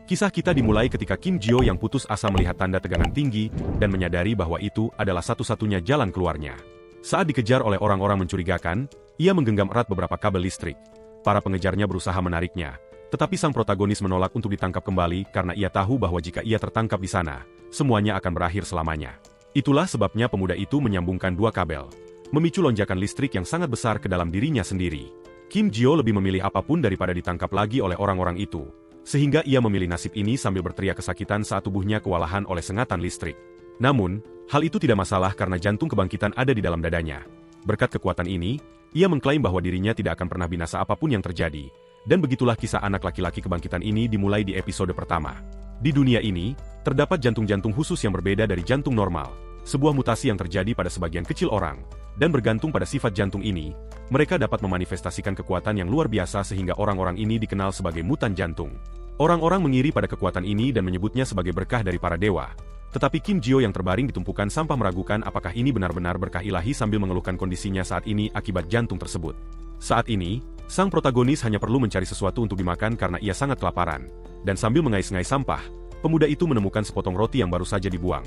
Kisah kita dimulai ketika Kim Jio yang putus asa melihat tanda tegangan tinggi dan menyadari bahwa itu adalah satu-satunya jalan keluarnya. Saat dikejar oleh orang-orang mencurigakan, ia menggenggam erat beberapa kabel listrik. Para pengejarnya berusaha menariknya, tetapi sang protagonis menolak untuk ditangkap kembali karena ia tahu bahwa jika ia tertangkap di sana, semuanya akan berakhir selamanya. Itulah sebabnya pemuda itu menyambungkan dua kabel, memicu lonjakan listrik yang sangat besar ke dalam dirinya sendiri. Kim Jio lebih memilih apapun daripada ditangkap lagi oleh orang-orang itu, sehingga ia memilih nasib ini sambil berteriak kesakitan saat tubuhnya kewalahan oleh sengatan listrik. Namun, hal itu tidak masalah karena jantung kebangkitan ada di dalam dadanya. Berkat kekuatan ini, ia mengklaim bahwa dirinya tidak akan pernah binasa apapun yang terjadi. Dan begitulah kisah anak laki-laki kebangkitan ini dimulai di episode pertama. Di dunia ini, terdapat jantung-jantung khusus yang berbeda dari jantung normal, sebuah mutasi yang terjadi pada sebagian kecil orang, dan bergantung pada sifat jantung ini, mereka dapat memanifestasikan kekuatan yang luar biasa sehingga orang-orang ini dikenal sebagai mutan jantung. Orang-orang mengiri pada kekuatan ini dan menyebutnya sebagai berkah dari para dewa. Tetapi Kim Jio yang terbaring di tumpukan sampah meragukan apakah ini benar-benar berkah ilahi sambil mengeluhkan kondisinya saat ini akibat jantung tersebut. Saat ini, sang protagonis hanya perlu mencari sesuatu untuk dimakan karena ia sangat kelaparan. Dan sambil mengais-ngais sampah, pemuda itu menemukan sepotong roti yang baru saja dibuang.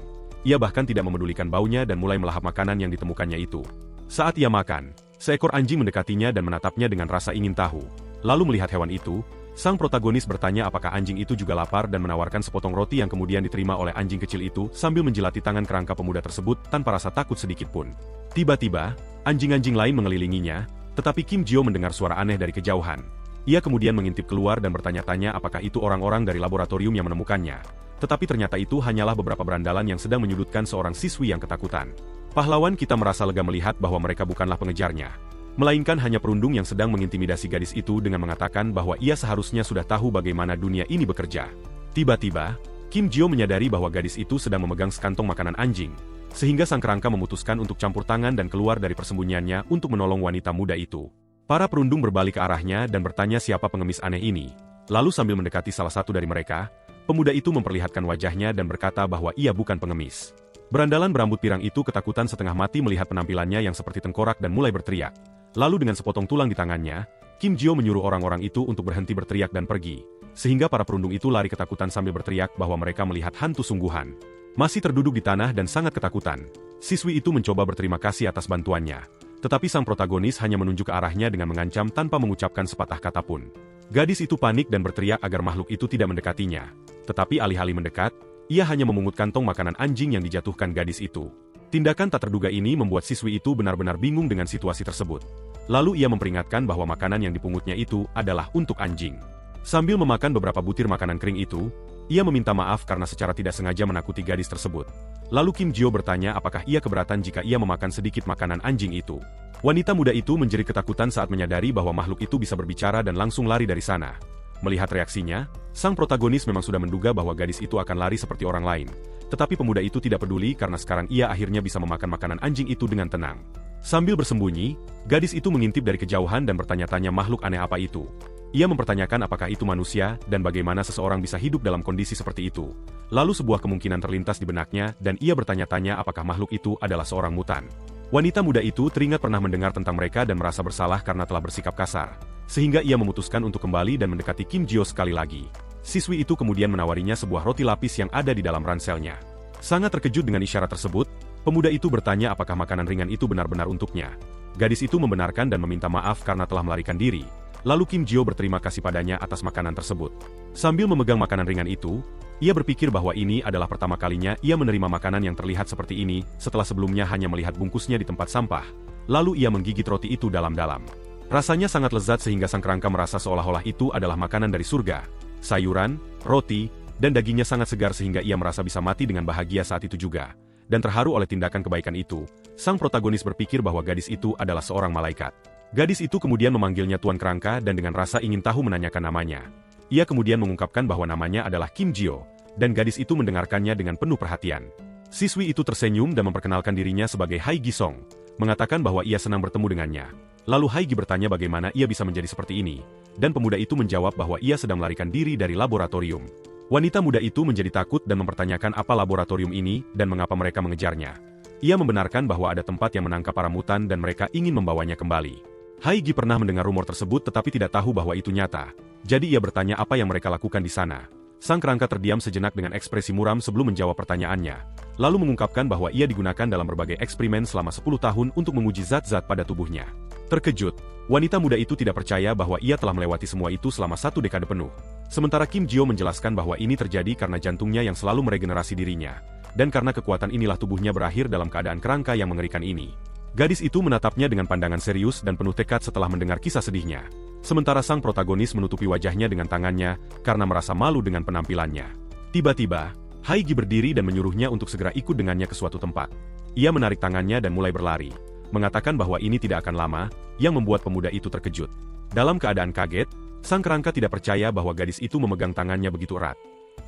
Ia bahkan tidak memedulikan baunya dan mulai melahap makanan yang ditemukannya itu. Saat ia makan, seekor anjing mendekatinya dan menatapnya dengan rasa ingin tahu. Lalu melihat hewan itu, sang protagonis bertanya apakah anjing itu juga lapar dan menawarkan sepotong roti yang kemudian diterima oleh anjing kecil itu sambil menjilati tangan kerangka pemuda tersebut tanpa rasa takut sedikit pun. Tiba-tiba, anjing-anjing lain mengelilinginya, tetapi Kim Jio mendengar suara aneh dari kejauhan. Ia kemudian mengintip keluar dan bertanya-tanya apakah itu orang-orang dari laboratorium yang menemukannya. Tetapi ternyata itu hanyalah beberapa berandalan yang sedang menyudutkan seorang siswi yang ketakutan. Pahlawan kita merasa lega melihat bahwa mereka bukanlah pengejarnya, melainkan hanya perundung yang sedang mengintimidasi gadis itu dengan mengatakan bahwa ia seharusnya sudah tahu bagaimana dunia ini bekerja. Tiba-tiba, Kim Jio menyadari bahwa gadis itu sedang memegang sekantong makanan anjing, sehingga sang kerangka memutuskan untuk campur tangan dan keluar dari persembunyiannya untuk menolong wanita muda itu. Para perundung berbalik ke arahnya dan bertanya siapa pengemis aneh ini. Lalu sambil mendekati salah satu dari mereka, pemuda itu memperlihatkan wajahnya dan berkata bahwa ia bukan pengemis. Berandalan berambut pirang itu ketakutan setengah mati melihat penampilannya yang seperti tengkorak dan mulai berteriak. Lalu dengan sepotong tulang di tangannya, Kim Jio menyuruh orang-orang itu untuk berhenti berteriak dan pergi. Sehingga para perundung itu lari ketakutan sambil berteriak bahwa mereka melihat hantu sungguhan. Masih terduduk di tanah dan sangat ketakutan, siswi itu mencoba berterima kasih atas bantuannya. Tetapi sang protagonis hanya menunjuk ke arahnya dengan mengancam tanpa mengucapkan sepatah kata pun. Gadis itu panik dan berteriak agar makhluk itu tidak mendekatinya. Tetapi alih-alih mendekat, ia hanya memungut kantong makanan anjing yang dijatuhkan gadis itu. Tindakan tak terduga ini membuat siswi itu benar-benar bingung dengan situasi tersebut. Lalu ia memperingatkan bahwa makanan yang dipungutnya itu adalah untuk anjing. Sambil memakan beberapa butir makanan kering itu, ia meminta maaf karena secara tidak sengaja menakuti gadis tersebut. Lalu Kim Jio bertanya apakah ia keberatan jika ia memakan sedikit makanan anjing itu. Wanita muda itu menjerit ketakutan saat menyadari bahwa makhluk itu bisa berbicara dan langsung lari dari sana. Melihat reaksinya, sang protagonis memang sudah menduga bahwa gadis itu akan lari seperti orang lain. Tetapi pemuda itu tidak peduli karena sekarang ia akhirnya bisa memakan makanan anjing itu dengan tenang. Sambil bersembunyi, gadis itu mengintip dari kejauhan dan bertanya-tanya makhluk aneh apa itu. Ia mempertanyakan apakah itu manusia dan bagaimana seseorang bisa hidup dalam kondisi seperti itu. Lalu sebuah kemungkinan terlintas di benaknya dan ia bertanya-tanya apakah makhluk itu adalah seorang mutan. Wanita muda itu teringat pernah mendengar tentang mereka dan merasa bersalah karena telah bersikap kasar. Sehingga ia memutuskan untuk kembali dan mendekati Kim Jio sekali lagi. Siswi itu kemudian menawarinya sebuah roti lapis yang ada di dalam ranselnya. Sangat terkejut dengan isyarat tersebut, pemuda itu bertanya apakah makanan ringan itu benar-benar untuknya. Gadis itu membenarkan dan meminta maaf karena telah melarikan diri. Lalu Kim Jio berterima kasih padanya atas makanan tersebut. Sambil memegang makanan ringan itu, ia berpikir bahwa ini adalah pertama kalinya ia menerima makanan yang terlihat seperti ini setelah sebelumnya hanya melihat bungkusnya di tempat sampah. Lalu ia menggigit roti itu dalam-dalam. Rasanya sangat lezat sehingga sang kerangka merasa seolah-olah itu adalah makanan dari surga. Sayuran, roti, dan dagingnya sangat segar sehingga ia merasa bisa mati dengan bahagia saat itu juga. Dan terharu oleh tindakan kebaikan itu, sang protagonis berpikir bahwa gadis itu adalah seorang malaikat. Gadis itu kemudian memanggilnya Tuan Kerangka dan dengan rasa ingin tahu menanyakan namanya. Ia kemudian mengungkapkan bahwa namanya adalah Kim Jio, dan gadis itu mendengarkannya dengan penuh perhatian. Siswi itu tersenyum dan memperkenalkan dirinya sebagai Hai Gisong, mengatakan bahwa ia senang bertemu dengannya. Lalu Hai Gi bertanya bagaimana ia bisa menjadi seperti ini, dan pemuda itu menjawab bahwa ia sedang melarikan diri dari laboratorium. Wanita muda itu menjadi takut dan mempertanyakan apa laboratorium ini dan mengapa mereka mengejarnya. Ia membenarkan bahwa ada tempat yang menangkap para mutan dan mereka ingin membawanya kembali. Hai Gi pernah mendengar rumor tersebut tetapi tidak tahu bahwa itu nyata. Jadi ia bertanya apa yang mereka lakukan di sana. Sang kerangka terdiam sejenak dengan ekspresi muram sebelum menjawab pertanyaannya, lalu mengungkapkan bahwa ia digunakan dalam berbagai eksperimen selama 10 tahun untuk menguji zat-zat pada tubuhnya. Terkejut, wanita muda itu tidak percaya bahwa ia telah melewati semua itu selama 1 dekade penuh. Sementara Kim Ji-yo menjelaskan bahwa ini terjadi karena jantungnya yang selalu meregenerasi dirinya, dan karena kekuatan inilah tubuhnya berakhir dalam keadaan kerangka yang mengerikan ini. Gadis itu menatapnya dengan pandangan serius dan penuh tekad setelah mendengar kisah sedihnya. Sementara sang protagonis menutupi wajahnya dengan tangannya karena merasa malu dengan penampilannya. Tiba-tiba, Haigi berdiri dan menyuruhnya untuk segera ikut dengannya ke suatu tempat. Ia menarik tangannya dan mulai berlari, mengatakan bahwa ini tidak akan lama, yang membuat pemuda itu terkejut. Dalam keadaan kaget, sang kerangka tidak percaya bahwa gadis itu memegang tangannya begitu erat.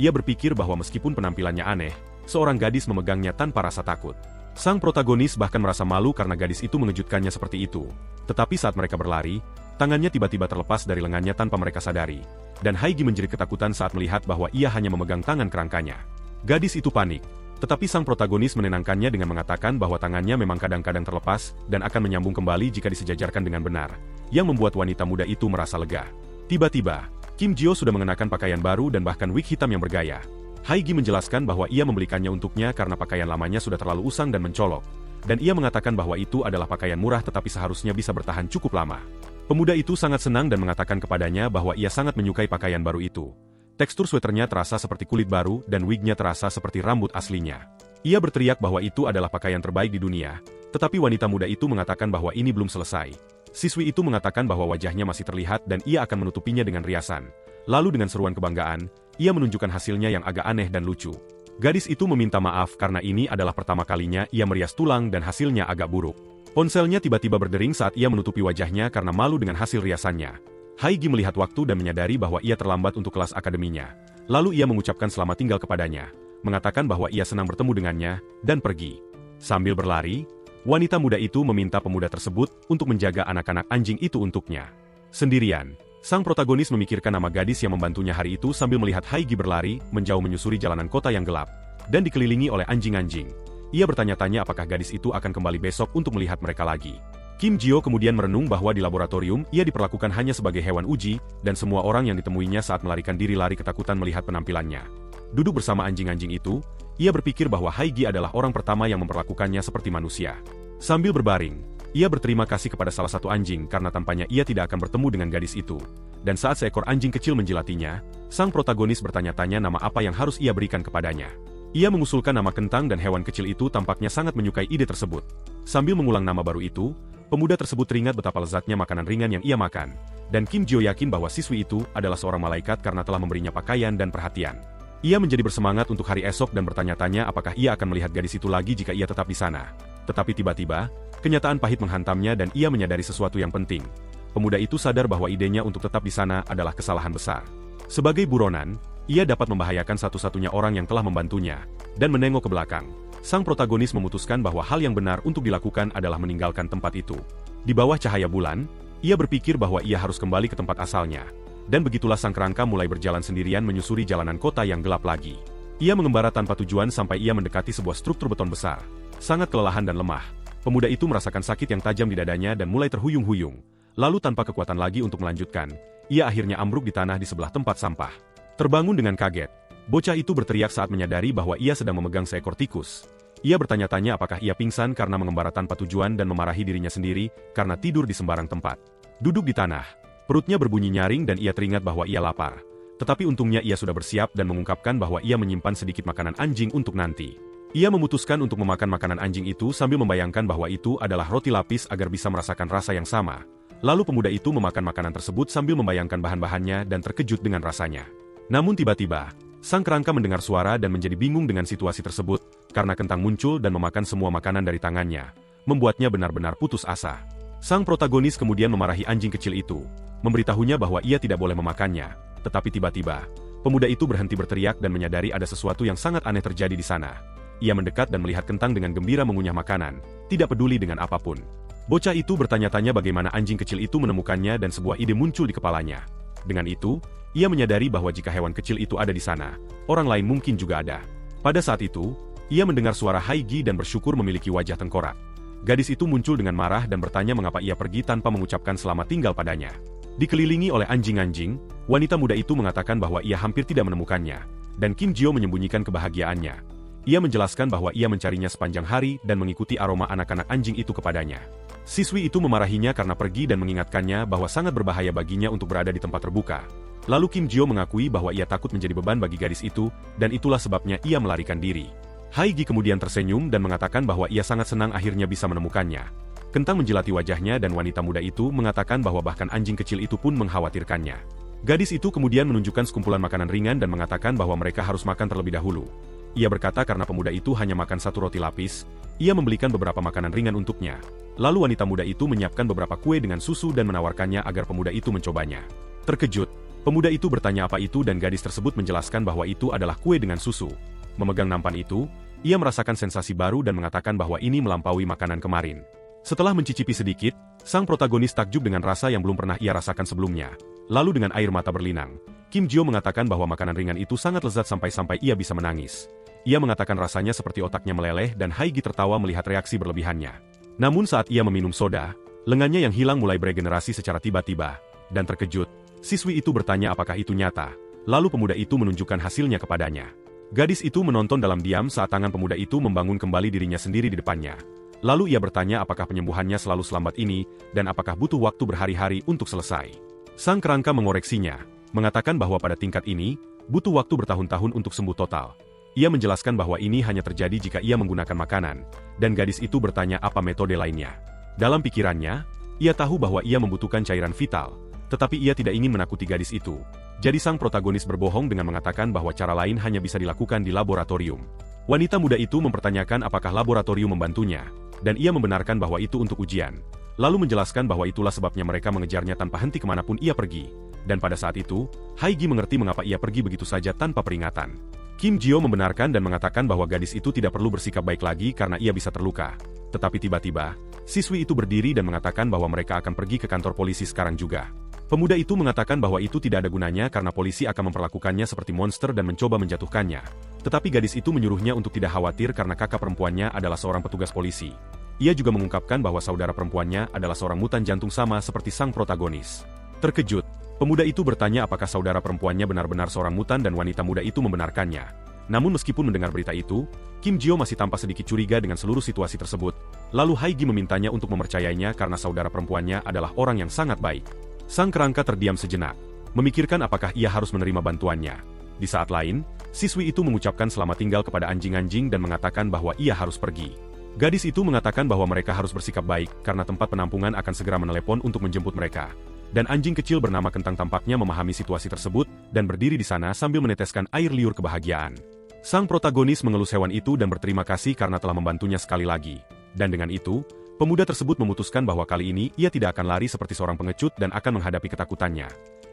Ia berpikir bahwa meskipun penampilannya aneh, seorang gadis memegangnya tanpa rasa takut. Sang protagonis bahkan merasa malu karena gadis itu mengejutkannya seperti itu. Tetapi saat mereka berlari, tangannya tiba-tiba terlepas dari lengannya tanpa mereka sadari, dan Haigi menjerit ketakutan saat melihat bahwa ia hanya memegang tangan kerangkanya. Gadis itu panik, tetapi sang protagonis menenangkannya dengan mengatakan bahwa tangannya memang kadang-kadang terlepas dan akan menyambung kembali jika disejajarkan dengan benar, yang membuat wanita muda itu merasa lega. Tiba-tiba, Kim Ji-yo sudah mengenakan pakaian baru dan bahkan wig hitam yang bergaya. Haigi menjelaskan bahwa ia membelikannya untuknya karena pakaian lamanya sudah terlalu usang dan mencolok, dan ia mengatakan bahwa itu adalah pakaian murah tetapi seharusnya bisa bertahan cukup lama. Pemuda itu sangat senang dan mengatakan kepadanya bahwa ia sangat menyukai pakaian baru itu. Tekstur sweaternya terasa seperti kulit baru dan wignya terasa seperti rambut aslinya. Ia berteriak bahwa itu adalah pakaian terbaik di dunia, tetapi wanita muda itu mengatakan bahwa ini belum selesai. Siswi itu mengatakan bahwa wajahnya masih terlihat dan ia akan menutupinya dengan riasan. Lalu dengan seruan kebanggaan, ia menunjukkan hasilnya yang agak aneh dan lucu. Gadis itu meminta maaf karena ini adalah pertama kalinya ia merias tulang dan hasilnya agak buruk. Ponselnya tiba-tiba berdering saat ia menutupi wajahnya karena malu dengan hasil riasannya. Haigi melihat waktu dan menyadari bahwa ia terlambat untuk kelas akademinya. Lalu ia mengucapkan selamat tinggal kepadanya, mengatakan bahwa ia senang bertemu dengannya, dan pergi. Sambil berlari, wanita muda itu meminta pemuda tersebut untuk menjaga anak-anak anjing itu untuknya. Sendirian, sang protagonis memikirkan nama gadis yang membantunya hari itu sambil melihat Haigi berlari, menjauh menyusuri jalanan kota yang gelap, dan dikelilingi oleh anjing-anjing. Ia bertanya-tanya apakah gadis itu akan kembali besok untuk melihat mereka lagi. Kim Ji-yo kemudian merenung bahwa di laboratorium ia diperlakukan hanya sebagai hewan uji, dan semua orang yang ditemuinya saat melarikan diri lari ketakutan melihat penampilannya. Duduk bersama anjing-anjing itu, ia berpikir bahwa Haigi adalah orang pertama yang memperlakukannya seperti manusia. Sambil berbaring, ia berterima kasih kepada salah satu anjing karena tanpanya ia tidak akan bertemu dengan gadis itu. Dan saat seekor anjing kecil menjilatinya, sang protagonis bertanya-tanya nama apa yang harus ia berikan kepadanya. Ia mengusulkan nama kentang dan hewan kecil itu tampaknya sangat menyukai ide tersebut. Sambil mengulang nama baru itu, pemuda tersebut teringat betapa lezatnya makanan ringan yang ia makan. Dan Kim Ji-yo yakin bahwa siswi itu adalah seorang malaikat karena telah memberinya pakaian dan perhatian. Ia menjadi bersemangat untuk hari esok dan bertanya-tanya apakah ia akan melihat gadis itu lagi jika ia tetap di sana. Tetapi tiba-tiba, kenyataan pahit menghantamnya dan ia menyadari sesuatu yang penting. Pemuda itu sadar bahwa idenya untuk tetap di sana adalah kesalahan besar. Sebagai buronan, ia dapat membahayakan satu-satunya orang yang telah membantunya, dan menengok ke belakang. Sang protagonis memutuskan bahwa hal yang benar untuk dilakukan adalah meninggalkan tempat itu. Di bawah cahaya bulan, ia berpikir bahwa ia harus kembali ke tempat asalnya. Dan begitulah sang kerangka mulai berjalan sendirian menyusuri jalanan kota yang gelap lagi. Ia mengembara tanpa tujuan sampai ia mendekati sebuah struktur beton besar. Sangat kelelahan dan lemah, pemuda itu merasakan sakit yang tajam di dadanya dan mulai terhuyung-huyung. Lalu tanpa kekuatan lagi untuk melanjutkan, ia akhirnya ambruk di tanah di sebelah tempat sampah. Terbangun dengan kaget, bocah itu berteriak saat menyadari bahwa ia sedang memegang seekor tikus. Ia bertanya-tanya apakah ia pingsan karena mengembara tanpa tujuan dan memarahi dirinya sendiri karena tidur di sembarang tempat. Duduk di tanah, perutnya berbunyi nyaring dan ia teringat bahwa ia lapar. Tetapi untungnya ia sudah bersiap dan mengungkapkan bahwa ia menyimpan sedikit makanan anjing untuk nanti. Ia memutuskan untuk memakan makanan anjing itu sambil membayangkan bahwa itu adalah roti lapis agar bisa merasakan rasa yang sama. Lalu pemuda itu memakan makanan tersebut sambil membayangkan bahan-bahannya dan terkejut dengan rasanya. Namun tiba-tiba, sang kerangka mendengar suara dan menjadi bingung dengan situasi tersebut, karena kentang muncul dan memakan semua makanan dari tangannya, membuatnya benar-benar putus asa. Sang protagonis kemudian memarahi anjing kecil itu, memberitahunya bahwa ia tidak boleh memakannya, tetapi tiba-tiba, pemuda itu berhenti berteriak dan menyadari ada sesuatu yang sangat aneh terjadi di sana. Ia mendekat dan melihat kentang dengan gembira mengunyah makanan, tidak peduli dengan apapun. Bocah itu bertanya-tanya bagaimana anjing kecil itu menemukannya dan sebuah ide muncul di kepalanya. Dengan itu, ia menyadari bahwa jika hewan kecil itu ada di sana, orang lain mungkin juga ada. Pada saat itu, ia mendengar suara Haigi dan bersyukur memiliki wajah tengkorak. Gadis itu muncul dengan marah dan bertanya mengapa ia pergi tanpa mengucapkan selamat tinggal padanya. Dikelilingi oleh anjing-anjing, Wanita muda itu mengatakan bahwa ia hampir tidak menemukannya, dan Kim Jio menyembunyikan kebahagiaannya. Ia menjelaskan bahwa ia mencarinya sepanjang hari dan mengikuti aroma anak-anak anjing itu kepadanya. Siswi itu memarahinya karena pergi dan mengingatkannya bahwa sangat berbahaya baginya untuk berada di tempat terbuka. Lalu Kim Jio mengakui bahwa ia takut menjadi beban bagi gadis itu, dan itulah sebabnya ia melarikan diri. Haigi kemudian tersenyum dan mengatakan bahwa ia sangat senang akhirnya bisa menemukannya. Kentang menjilati wajahnya dan wanita muda itu mengatakan bahwa bahkan anjing kecil itu pun mengkhawatirkannya. Gadis itu kemudian menunjukkan sekumpulan makanan ringan dan mengatakan bahwa mereka harus makan terlebih dahulu. Ia berkata karena pemuda itu hanya makan satu roti lapis, ia membelikan beberapa makanan ringan untuknya. Lalu wanita muda itu menyiapkan beberapa kue dengan susu dan menawarkannya agar pemuda itu mencobanya. Terkejut, pemuda itu bertanya apa itu dan gadis tersebut menjelaskan bahwa itu adalah kue dengan susu. Memegang nampan itu, ia merasakan sensasi baru dan mengatakan bahwa ini melampaui makanan kemarin. Setelah mencicipi sedikit, sang protagonis takjub dengan rasa yang belum pernah ia rasakan sebelumnya. Lalu dengan air mata berlinang, Kim Jio mengatakan bahwa makanan ringan itu sangat lezat sampai-sampai ia bisa menangis. Ia mengatakan rasanya seperti otaknya meleleh dan Haigi tertawa melihat reaksi berlebihannya. Namun saat ia meminum soda, lengannya yang hilang mulai beregenerasi secara tiba-tiba. Dan terkejut, siswi itu bertanya apakah itu nyata. Lalu pemuda itu menunjukkan hasilnya kepadanya. Gadis itu menonton dalam diam saat tangan pemuda itu membangun kembali dirinya sendiri di depannya. Lalu ia bertanya apakah penyembuhannya selalu selambat ini, dan apakah butuh waktu berhari-hari untuk selesai. Sang kerangka mengoreksinya, mengatakan bahwa pada tingkat ini, butuh waktu bertahun-tahun untuk sembuh total. Ia menjelaskan bahwa ini hanya terjadi jika ia menggunakan makanan, dan gadis itu bertanya apa metode lainnya. Dalam pikirannya, ia tahu bahwa ia membutuhkan cairan vital, tetapi ia tidak ingin menakuti gadis itu. Jadi sang protagonis berbohong dengan mengatakan bahwa cara lain hanya bisa dilakukan di laboratorium. Wanita muda itu mempertanyakan apakah laboratorium membantunya, dan ia membenarkan bahwa itu untuk ujian. Lalu menjelaskan bahwa itulah sebabnya mereka mengejarnya tanpa henti kemanapun ia pergi. Dan pada saat itu, Haigi mengerti mengapa ia pergi begitu saja tanpa peringatan. Kim Jio membenarkan dan mengatakan bahwa gadis itu tidak perlu bersikap baik lagi karena ia bisa terluka. Tetapi tiba-tiba, siswi itu berdiri dan mengatakan bahwa mereka akan pergi ke kantor polisi sekarang juga. Pemuda itu mengatakan bahwa itu tidak ada gunanya karena polisi akan memperlakukannya seperti monster dan mencoba menjatuhkannya. Tetapi gadis itu menyuruhnya untuk tidak khawatir karena kakak perempuannya adalah seorang petugas polisi. Ia juga mengungkapkan bahwa saudara perempuannya adalah seorang mutan jantung sama seperti sang protagonis. Terkejut, pemuda itu bertanya apakah saudara perempuannya benar-benar seorang mutan dan wanita muda itu membenarkannya. Namun meskipun mendengar berita itu, Kim Jio masih tampak sedikit curiga dengan seluruh situasi tersebut. Lalu Haigi memintanya untuk mempercayainya karena saudara perempuannya adalah orang yang sangat baik. Sang kerangka terdiam sejenak, memikirkan apakah ia harus menerima bantuannya. Di saat lain, siswi itu mengucapkan selamat tinggal kepada anjing-anjing dan mengatakan bahwa ia harus pergi. Gadis itu mengatakan bahwa mereka harus bersikap baik karena tempat penampungan akan segera menelepon untuk menjemput mereka. Dan anjing kecil bernama Kentang tampaknya memahami situasi tersebut dan berdiri di sana sambil meneteskan air liur kebahagiaan. Sang protagonis mengelus hewan itu dan berterima kasih karena telah membantunya sekali lagi. Dan dengan itu, pemuda tersebut memutuskan bahwa kali ini ia tidak akan lari seperti seorang pengecut dan akan menghadapi ketakutannya.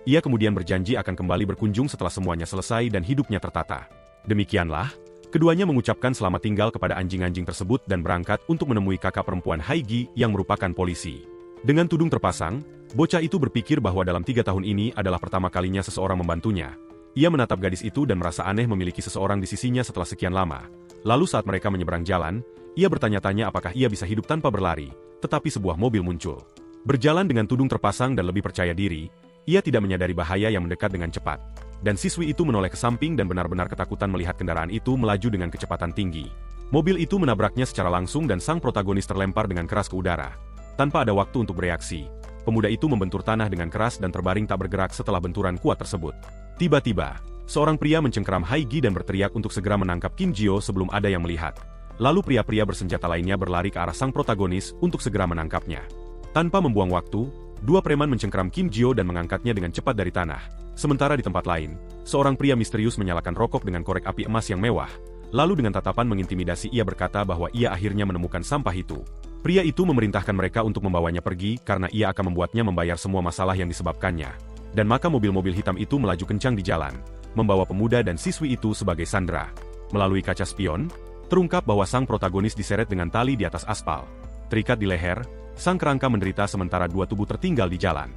Ia kemudian berjanji akan kembali berkunjung setelah semuanya selesai dan hidupnya tertata. Demikianlah, keduanya mengucapkan selamat tinggal kepada anjing-anjing tersebut dan berangkat untuk menemui kakak perempuan Haigi yang merupakan polisi. Dengan tudung terpasang, bocah itu berpikir bahwa dalam 3 tahun ini adalah pertama kalinya seseorang membantunya. Ia menatap gadis itu dan merasa aneh memiliki seseorang di sisinya setelah sekian lama. Lalu saat mereka menyeberang jalan, ia bertanya-tanya apakah ia bisa hidup tanpa berlari, tetapi sebuah mobil muncul. Berjalan dengan tudung terpasang dan lebih percaya diri, ia tidak menyadari bahaya yang mendekat dengan cepat. Dan siswi itu menoleh ke samping dan benar-benar ketakutan melihat kendaraan itu melaju dengan kecepatan tinggi. Mobil itu menabraknya secara langsung dan sang protagonis terlempar dengan keras ke udara. Tanpa ada waktu untuk bereaksi, pemuda itu membentur tanah dengan keras dan terbaring tak bergerak setelah benturan kuat tersebut. Tiba-tiba, seorang pria mencengkeram Haigi dan berteriak untuk segera menangkap Kim Jio sebelum ada yang melihat. Lalu pria-pria bersenjata lainnya berlari ke arah sang protagonis untuk segera menangkapnya. Tanpa membuang waktu, 2 preman mencengkeram Kim Jio dan mengangkatnya dengan cepat dari tanah. Sementara di tempat lain, seorang pria misterius menyalakan rokok dengan korek api emas yang mewah. Lalu dengan tatapan mengintimidasi ia berkata bahwa ia akhirnya menemukan sampah itu. Pria itu memerintahkan mereka untuk membawanya pergi karena ia akan membuatnya membayar semua masalah yang disebabkannya. Dan maka mobil-mobil hitam itu melaju kencang di jalan, membawa pemuda dan siswi itu sebagai sandera. Melalui kaca spion, terungkap bahwa sang protagonis diseret dengan tali di atas aspal. Terikat di leher, sang kerangka menderita sementara 2 tubuh tertinggal di jalan.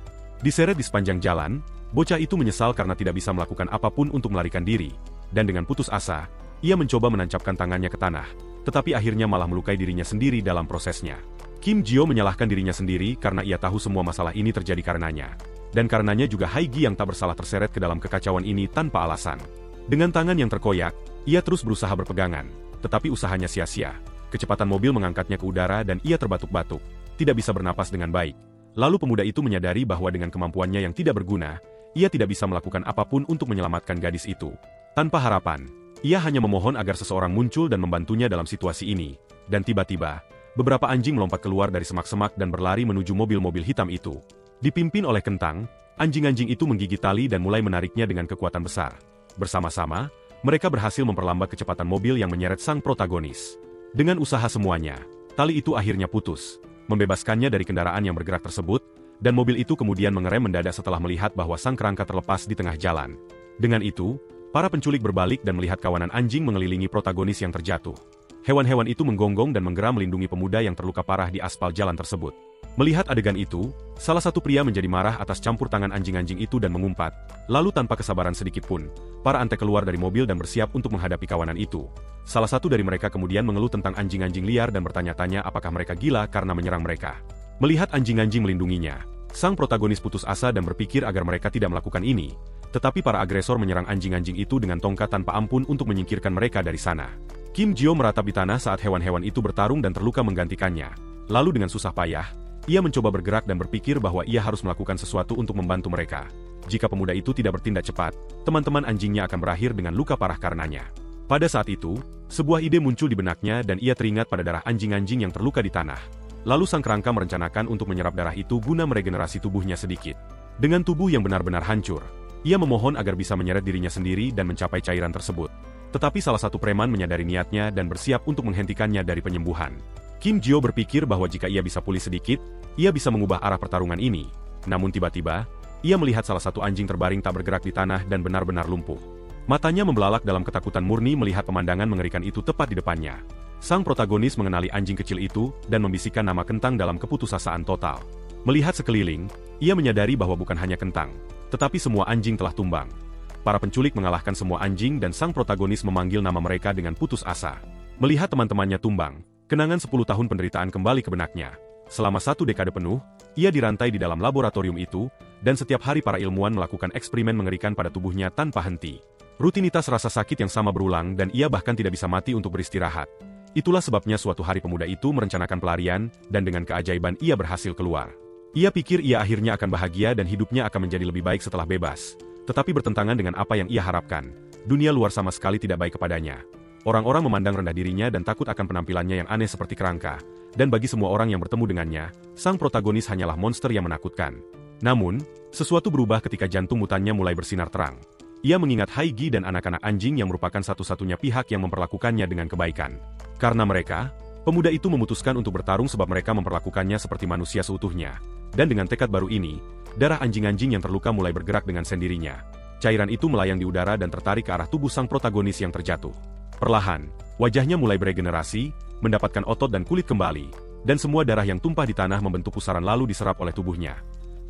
Diseret di sepanjang jalan, bocah itu menyesal karena tidak bisa melakukan apapun untuk melarikan diri. Dan dengan putus asa, ia mencoba menancapkan tangannya ke tanah, tetapi akhirnya malah melukai dirinya sendiri dalam prosesnya. Kim Jio menyalahkan dirinya sendiri karena ia tahu semua masalah ini terjadi karenanya. Dan karenanya juga Haigi yang tak bersalah terseret ke dalam kekacauan ini tanpa alasan. Dengan tangan yang terkoyak, ia terus berusaha berpegangan, tetapi usahanya sia-sia. Kecepatan mobil mengangkatnya ke udara dan ia terbatuk-batuk, tidak bisa bernapas dengan baik. Lalu pemuda itu menyadari bahwa dengan kemampuannya yang tidak berguna, ia tidak bisa melakukan apapun untuk menyelamatkan gadis itu. Tanpa harapan, ia hanya memohon agar seseorang muncul dan membantunya dalam situasi ini. Dan tiba-tiba, beberapa anjing melompat keluar dari semak-semak dan berlari menuju mobil-mobil hitam itu. Dipimpin oleh Kentang, anjing-anjing itu menggigit tali dan mulai menariknya dengan kekuatan besar. Bersama-sama, mereka berhasil memperlambat kecepatan mobil yang menyeret sang protagonis. Dengan usaha semuanya, tali itu akhirnya putus, membebaskannya dari kendaraan yang bergerak tersebut, dan mobil itu kemudian mengerem mendadak setelah melihat bahwa sang kerangka terlepas di tengah jalan. Dengan itu, para penculik berbalik dan melihat kawanan anjing mengelilingi protagonis yang terjatuh. Hewan-hewan itu menggonggong dan menggeram melindungi pemuda yang terluka parah di aspal jalan tersebut. Melihat adegan itu, salah satu pria menjadi marah atas campur tangan anjing-anjing itu dan mengumpat. Lalu tanpa kesabaran sedikit pun, para antek keluar dari mobil dan bersiap untuk menghadapi kawanan itu. Salah satu dari mereka kemudian mengeluh tentang anjing-anjing liar dan bertanya-tanya apakah mereka gila karena menyerang mereka. Melihat anjing-anjing melindunginya, sang protagonis putus asa dan berpikir agar mereka tidak melakukan ini. Tetapi para agresor menyerang anjing-anjing itu dengan tongkat tanpa ampun untuk menyingkirkan mereka dari sana. Kim Jio meratap di tanah saat hewan-hewan itu bertarung dan terluka menggantikannya. Lalu dengan susah payah, ia mencoba bergerak dan berpikir bahwa ia harus melakukan sesuatu untuk membantu mereka. Jika pemuda itu tidak bertindak cepat, teman-teman anjingnya akan berakhir dengan luka parah karenanya. Pada saat itu, sebuah ide muncul di benaknya dan ia teringat pada darah anjing-anjing yang terluka di tanah. Lalu sang kerangka merencanakan untuk menyerap darah itu guna meregenerasi tubuhnya sedikit. Dengan tubuh yang benar-benar hancur, ia memohon agar bisa menyeret dirinya sendiri dan mencapai cairan tersebut. Tetapi salah satu preman menyadari niatnya dan bersiap untuk menghentikannya dari penyembuhan. Kim Jio berpikir bahwa jika ia bisa pulih sedikit, ia bisa mengubah arah pertarungan ini. Namun tiba-tiba, ia melihat salah satu anjing terbaring tak bergerak di tanah dan benar-benar lumpuh. Matanya membelalak dalam ketakutan murni melihat pemandangan mengerikan itu tepat di depannya. Sang protagonis mengenali anjing kecil itu dan membisikkan nama Kentang dalam keputusasaan total. Melihat sekeliling, ia menyadari bahwa bukan hanya Kentang, tetapi semua anjing telah tumbang. Para penculik mengalahkan semua anjing dan sang protagonis memanggil nama mereka dengan putus asa. Melihat teman-temannya tumbang, kenangan 10 tahun penderitaan kembali ke benaknya. Selama 1 dekade penuh, ia dirantai di dalam laboratorium itu, dan setiap hari para ilmuwan melakukan eksperimen mengerikan pada tubuhnya tanpa henti. Rutinitas rasa sakit yang sama berulang dan ia bahkan tidak bisa mati untuk beristirahat. Itulah sebabnya suatu hari pemuda itu merencanakan pelarian, dan dengan keajaiban ia berhasil keluar. Ia pikir ia akhirnya akan bahagia dan hidupnya akan menjadi lebih baik setelah bebas. Tetapi bertentangan dengan apa yang ia harapkan. Dunia luar sama sekali tidak baik kepadanya. Orang-orang memandang rendah dirinya dan takut akan penampilannya yang aneh seperti kerangka. Dan bagi semua orang yang bertemu dengannya, sang protagonis hanyalah monster yang menakutkan. Namun, sesuatu berubah ketika jantung mutannya mulai bersinar terang. Ia mengingat Haigi dan anak-anak anjing yang merupakan satu-satunya pihak yang memperlakukannya dengan kebaikan. Karena mereka, pemuda itu memutuskan untuk bertarung sebab mereka memperlakukannya seperti manusia seutuhnya. Dan dengan tekad baru ini, darah anjing-anjing yang terluka mulai bergerak dengan sendirinya. Cairan itu melayang di udara dan tertarik ke arah tubuh sang protagonis yang terjatuh. Perlahan, wajahnya mulai beregenerasi, mendapatkan otot dan kulit kembali, dan semua darah yang tumpah di tanah membentuk pusaran lalu diserap oleh tubuhnya.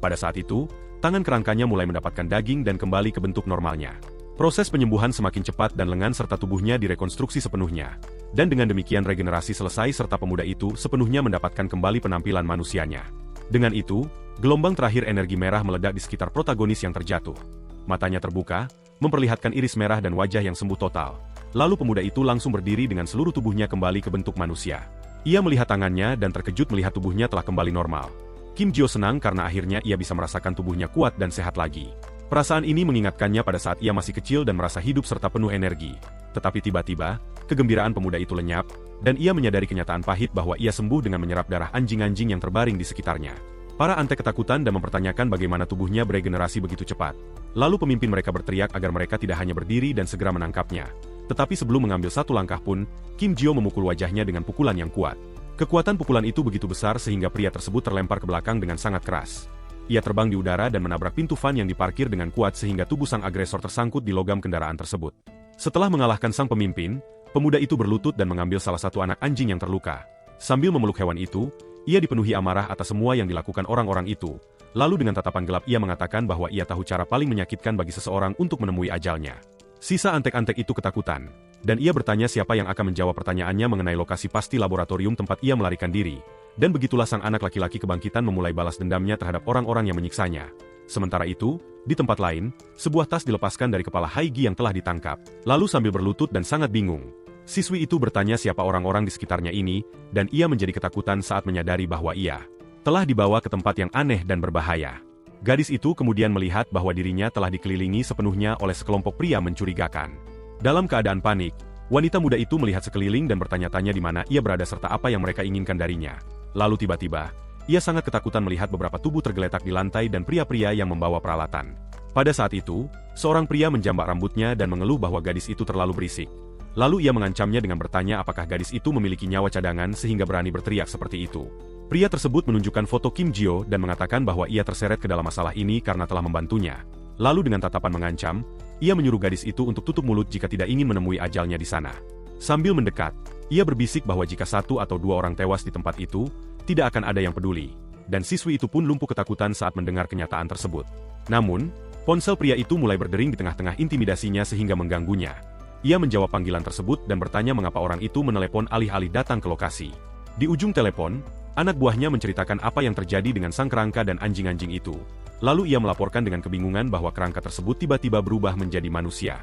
Pada saat itu, tangan kerangkanya mulai mendapatkan daging dan kembali ke bentuk normalnya. Proses penyembuhan semakin cepat dan lengan serta tubuhnya direkonstruksi sepenuhnya. Dan dengan demikian regenerasi selesai serta pemuda itu sepenuhnya mendapatkan kembali penampilan manusianya. Dengan itu, gelombang terakhir energi merah meledak di sekitar protagonis yang terjatuh. Matanya terbuka, memperlihatkan iris merah dan wajah yang sembuh total. Lalu pemuda itu langsung berdiri dengan seluruh tubuhnya kembali ke bentuk manusia. Ia melihat tangannya dan terkejut melihat tubuhnya telah kembali normal. Kim Jio senang karena akhirnya ia bisa merasakan tubuhnya kuat dan sehat lagi. Perasaan ini mengingatkannya pada saat ia masih kecil dan merasa hidup serta penuh energi. Tetapi tiba-tiba, kegembiraan pemuda itu lenyap, dan ia menyadari kenyataan pahit bahwa ia sembuh dengan menyerap darah anjing-anjing yang terbaring di sekitarnya. Para antek ketakutan dan mempertanyakan bagaimana tubuhnya beregenerasi begitu cepat. Lalu pemimpin mereka berteriak agar mereka tidak hanya berdiri dan segera menangkapnya. Tetapi sebelum mengambil satu langkah pun, Kim Jio memukul wajahnya dengan pukulan yang kuat. Kekuatan pukulan itu begitu besar sehingga pria tersebut terlempar ke belakang dengan sangat keras. Ia terbang di udara dan menabrak pintu van yang diparkir dengan kuat sehingga tubuh sang agresor tersangkut di logam kendaraan tersebut. Setelah mengalahkan sang pemimpin, pemuda itu berlutut dan mengambil salah satu anak anjing yang terluka. Sambil memeluk hewan itu, ia dipenuhi amarah atas semua yang dilakukan orang-orang itu. Lalu dengan tatapan gelap ia mengatakan bahwa ia tahu cara paling menyakitkan bagi seseorang untuk menemui ajalnya. Sisa antek-antek itu ketakutan, dan ia bertanya siapa yang akan menjawab pertanyaannya mengenai lokasi pasti laboratorium tempat ia melarikan diri. Dan begitulah sang anak laki-laki kebangkitan memulai balas dendamnya terhadap orang-orang yang menyiksanya. Sementara itu, di tempat lain, sebuah tas dilepaskan dari kepala Haigi yang telah ditangkap. Lalu sambil berlutut dan sangat bingung, siswi itu bertanya siapa orang-orang di sekitarnya ini, dan ia menjadi ketakutan saat menyadari bahwa ia telah dibawa ke tempat yang aneh dan berbahaya. Gadis itu kemudian melihat bahwa dirinya telah dikelilingi sepenuhnya oleh sekelompok pria mencurigakan. Dalam keadaan panik, wanita muda itu melihat sekeliling dan bertanya-tanya di mana ia berada serta apa yang mereka inginkan darinya. Lalu tiba-tiba, ia sangat ketakutan melihat beberapa tubuh tergeletak di lantai dan pria-pria yang membawa peralatan. Pada saat itu, seorang pria menjambak rambutnya dan mengeluh bahwa gadis itu terlalu berisik. Lalu ia mengancamnya dengan bertanya apakah gadis itu memiliki nyawa cadangan sehingga berani berteriak seperti itu. Pria tersebut menunjukkan foto Kim Jio dan mengatakan bahwa ia terseret ke dalam masalah ini karena telah membantunya. Lalu dengan tatapan mengancam, ia menyuruh gadis itu untuk tutup mulut jika tidak ingin menemui ajalnya di sana. Sambil mendekat, ia berbisik bahwa jika 1 atau 2 orang tewas di tempat itu, tidak akan ada yang peduli. Dan siswi itu pun lumpuh ketakutan saat mendengar kenyataan tersebut. Namun, ponsel pria itu mulai berdering di tengah-tengah intimidasinya sehingga mengganggunya. Ia menjawab panggilan tersebut dan bertanya mengapa orang itu menelepon alih-alih datang ke lokasi. Di ujung telepon, anak buahnya menceritakan apa yang terjadi dengan sang kerangka dan anjing-anjing itu. Lalu ia melaporkan dengan kebingungan bahwa kerangka tersebut tiba-tiba berubah menjadi manusia.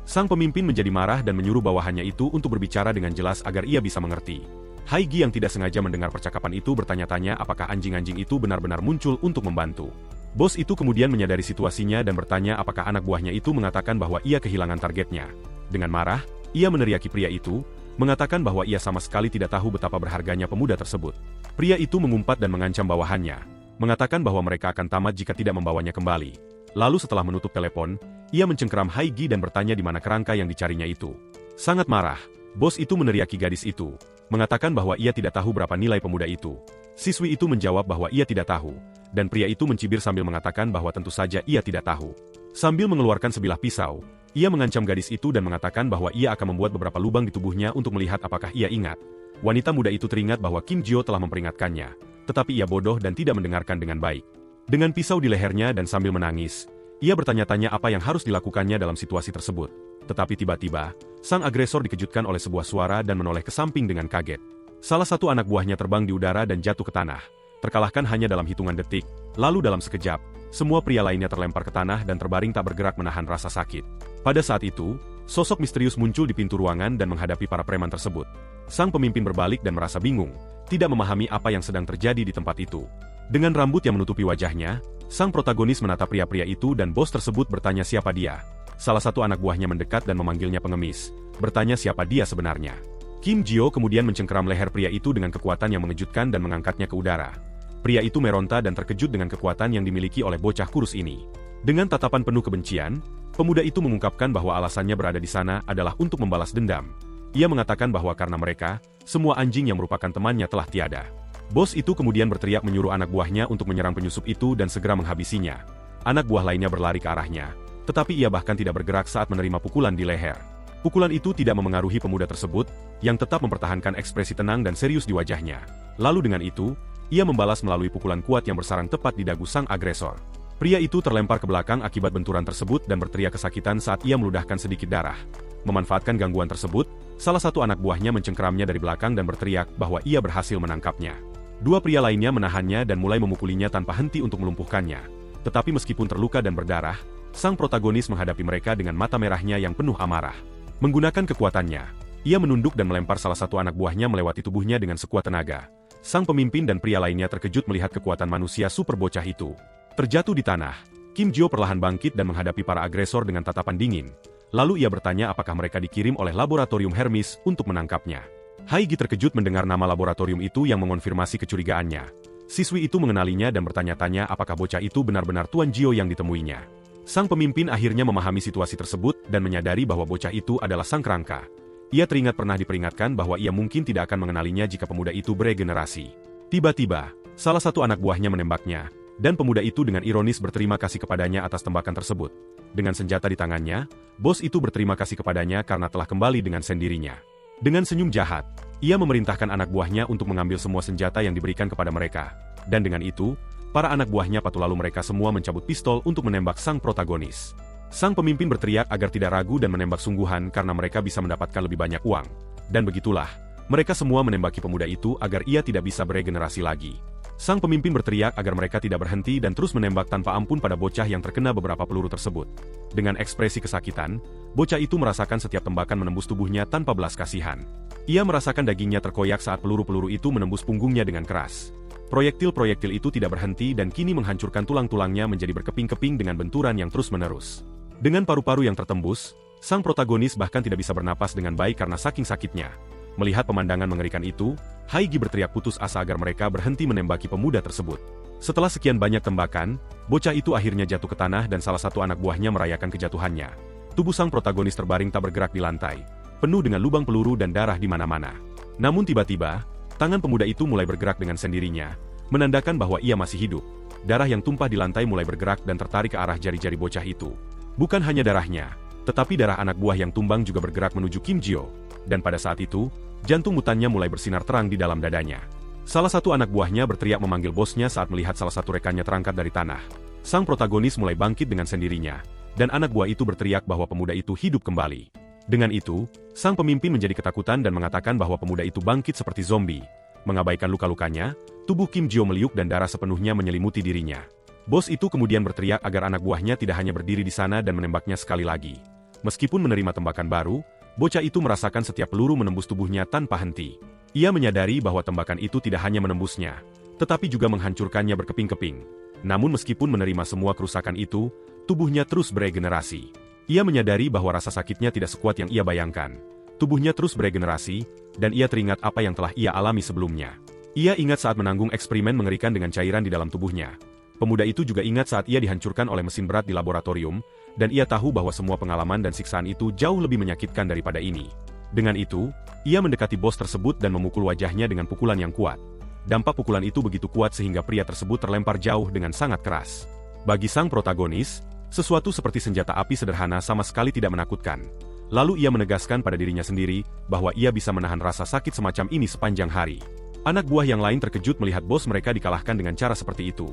Sang pemimpin menjadi marah dan menyuruh bawahannya itu untuk berbicara dengan jelas agar ia bisa mengerti. Haigi yang tidak sengaja mendengar percakapan itu bertanya-tanya apakah anjing-anjing itu benar-benar muncul untuk membantu. Bos itu kemudian menyadari situasinya dan bertanya apakah anak buahnya itu mengatakan bahwa ia kehilangan targetnya. Dengan marah, ia meneriaki pria itu, mengatakan bahwa ia sama sekali tidak tahu betapa berharganya pemuda tersebut. Pria itu mengumpat dan mengancam bawahannya, mengatakan bahwa mereka akan tamat jika tidak membawanya kembali. Lalu setelah menutup telepon, ia mencengkeram Haigi dan bertanya di mana kerangka yang dicarinya itu. Sangat marah, bos itu meneriaki gadis itu, mengatakan bahwa ia tidak tahu berapa nilai pemuda itu. Siswi itu menjawab bahwa ia tidak tahu, dan pria itu mencibir sambil mengatakan bahwa tentu saja ia tidak tahu. Sambil mengeluarkan sebilah pisau, ia mengancam gadis itu dan mengatakan bahwa ia akan membuat beberapa lubang di tubuhnya untuk melihat apakah ia ingat. Wanita muda itu teringat bahwa Kim Jio telah memperingatkannya, tetapi ia bodoh dan tidak mendengarkan dengan baik. Dengan pisau di lehernya dan sambil menangis, ia bertanya-tanya apa yang harus dilakukannya dalam situasi tersebut. Tetapi tiba-tiba, sang agresor dikejutkan oleh sebuah suara dan menoleh ke samping dengan kaget. Salah satu anak buahnya terbang di udara dan jatuh ke tanah, terkalahkan hanya dalam hitungan detik. Lalu dalam sekejap, semua pria lainnya terlempar ke tanah dan terbaring tak bergerak menahan rasa sakit. Pada saat itu, sosok misterius muncul di pintu ruangan dan menghadapi para preman tersebut. Sang pemimpin berbalik dan merasa bingung, tidak memahami apa yang sedang terjadi di tempat itu. Dengan rambut yang menutupi wajahnya, sang protagonis menatap pria-pria itu dan bos tersebut bertanya siapa dia. Salah satu anak buahnya mendekat dan memanggilnya pengemis, bertanya siapa dia sebenarnya. Kim Jio kemudian mencengkeram leher pria itu dengan kekuatan yang mengejutkan dan mengangkatnya ke udara. Pria itu meronta dan terkejut dengan kekuatan yang dimiliki oleh bocah kurus ini. Dengan tatapan penuh kebencian, pemuda itu mengungkapkan bahwa alasannya berada di sana adalah untuk membalas dendam. Ia mengatakan bahwa karena mereka, semua anjing yang merupakan temannya telah tiada. Bos itu kemudian berteriak menyuruh anak buahnya untuk menyerang penyusup itu dan segera menghabisinya. Anak buah lainnya berlari ke arahnya, tetapi ia bahkan tidak bergerak saat menerima pukulan di leher. Pukulan itu tidak memengaruhi pemuda tersebut, yang tetap mempertahankan ekspresi tenang dan serius di wajahnya. Lalu dengan itu, ia membalas melalui pukulan kuat yang bersarang tepat di dagu sang agresor. Pria itu terlempar ke belakang akibat benturan tersebut dan berteriak kesakitan saat ia meludahkan sedikit darah. Memanfaatkan gangguan tersebut, salah satu anak buahnya mencengkeramnya dari belakang dan berteriak bahwa ia berhasil menangkapnya. Dua pria lainnya menahannya dan mulai memukulinya tanpa henti untuk melumpuhkannya. Tetapi meskipun terluka dan berdarah, sang protagonis menghadapi mereka dengan mata merahnya yang penuh amarah. Menggunakan kekuatannya, ia menunduk dan melempar salah satu anak buahnya melewati tubuhnya dengan sekuat tenaga. Sang pemimpin dan pria lainnya terkejut melihat kekuatan manusia super bocah itu. Terjatuh di tanah, Kim Jio perlahan bangkit dan menghadapi para agresor dengan tatapan dingin. Lalu ia bertanya apakah mereka dikirim oleh laboratorium Hermes untuk menangkapnya. Haigi terkejut mendengar nama laboratorium itu yang mengonfirmasi kecurigaannya. Siswi itu mengenalinya dan bertanya-tanya apakah bocah itu benar-benar Tuan Jio yang ditemuinya. Sang pemimpin akhirnya memahami situasi tersebut dan menyadari bahwa bocah itu adalah sang kerangka. Ia teringat pernah diperingatkan bahwa ia mungkin tidak akan mengenalinya jika pemuda itu beregenerasi. Tiba-tiba, salah satu anak buahnya menembaknya, dan pemuda itu dengan ironis berterima kasih kepadanya atas tembakan tersebut. Dengan senjata di tangannya, bos itu berterima kasih kepadanya karena telah kembali dengan sendirinya. Dengan senyum jahat, ia memerintahkan anak buahnya untuk mengambil semua senjata yang diberikan kepada mereka. Dan dengan itu, para anak buahnya patuh lalu mereka semua mencabut pistol untuk menembak sang protagonis. Sang pemimpin berteriak agar tidak ragu dan menembak sungguhan karena mereka bisa mendapatkan lebih banyak uang. Dan begitulah, mereka semua menembaki pemuda itu agar ia tidak bisa beregenerasi lagi. Sang pemimpin berteriak agar mereka tidak berhenti dan terus menembak tanpa ampun pada bocah yang terkena beberapa peluru tersebut. Dengan ekspresi kesakitan, bocah itu merasakan setiap tembakan menembus tubuhnya tanpa belas kasihan. Ia merasakan dagingnya terkoyak saat peluru-peluru itu menembus punggungnya dengan keras. Proyektil-proyektil itu tidak berhenti dan kini menghancurkan tulang-tulangnya menjadi berkeping-keping dengan benturan yang terus-menerus. Dengan paru-paru yang tertembus, sang protagonis bahkan tidak bisa bernapas dengan baik karena saking sakitnya. Melihat pemandangan mengerikan itu, Haigi berteriak putus asa agar mereka berhenti menembaki pemuda tersebut. Setelah sekian banyak tembakan, bocah itu akhirnya jatuh ke tanah dan salah satu anak buahnya merayakan kejatuhannya. Tubuh sang protagonis terbaring tak bergerak di lantai, penuh dengan lubang peluru dan darah di mana-mana. Namun tiba-tiba, tangan pemuda itu mulai bergerak dengan sendirinya, menandakan bahwa ia masih hidup. Darah yang tumpah di lantai mulai bergerak dan tertarik ke arah jari-jari bocah itu. Bukan hanya darahnya, tetapi darah anak buah yang tumbang juga bergerak menuju Kim Jio. Dan pada saat itu, jantung mutannya mulai bersinar terang di dalam dadanya. Salah satu anak buahnya berteriak memanggil bosnya saat melihat salah satu rekannya terangkat dari tanah. Sang protagonis mulai bangkit dengan sendirinya, dan anak buah itu berteriak bahwa pemuda itu hidup kembali. Dengan itu, sang pemimpin menjadi ketakutan dan mengatakan bahwa pemuda itu bangkit seperti zombie. Mengabaikan luka-lukanya, tubuh Kim Jio meliuk dan darah sepenuhnya menyelimuti dirinya. Bos itu kemudian berteriak agar anak buahnya tidak hanya berdiri di sana dan menembaknya sekali lagi. Meskipun menerima tembakan baru, bocah itu merasakan setiap peluru menembus tubuhnya tanpa henti. Ia menyadari bahwa tembakan itu tidak hanya menembusnya, tetapi juga menghancurkannya berkeping-keping. Namun meskipun menerima semua kerusakan itu, tubuhnya terus beregenerasi. Ia menyadari bahwa rasa sakitnya tidak sekuat yang ia bayangkan. Tubuhnya terus beregenerasi, dan ia teringat apa yang telah ia alami sebelumnya. Ia ingat saat menanggung eksperimen mengerikan dengan cairan di dalam tubuhnya. Pemuda itu juga ingat saat ia dihancurkan oleh mesin berat di laboratorium, dan ia tahu bahwa semua pengalaman dan siksaan itu jauh lebih menyakitkan daripada ini. Dengan itu, ia mendekati bos tersebut dan memukul wajahnya dengan pukulan yang kuat. Dampak pukulan itu begitu kuat sehingga pria tersebut terlempar jauh dengan sangat keras. Bagi sang protagonis, sesuatu seperti senjata api sederhana sama sekali tidak menakutkan. Lalu ia menegaskan pada dirinya sendiri bahwa ia bisa menahan rasa sakit semacam ini sepanjang hari. Anak buah yang lain terkejut melihat bos mereka dikalahkan dengan cara seperti itu.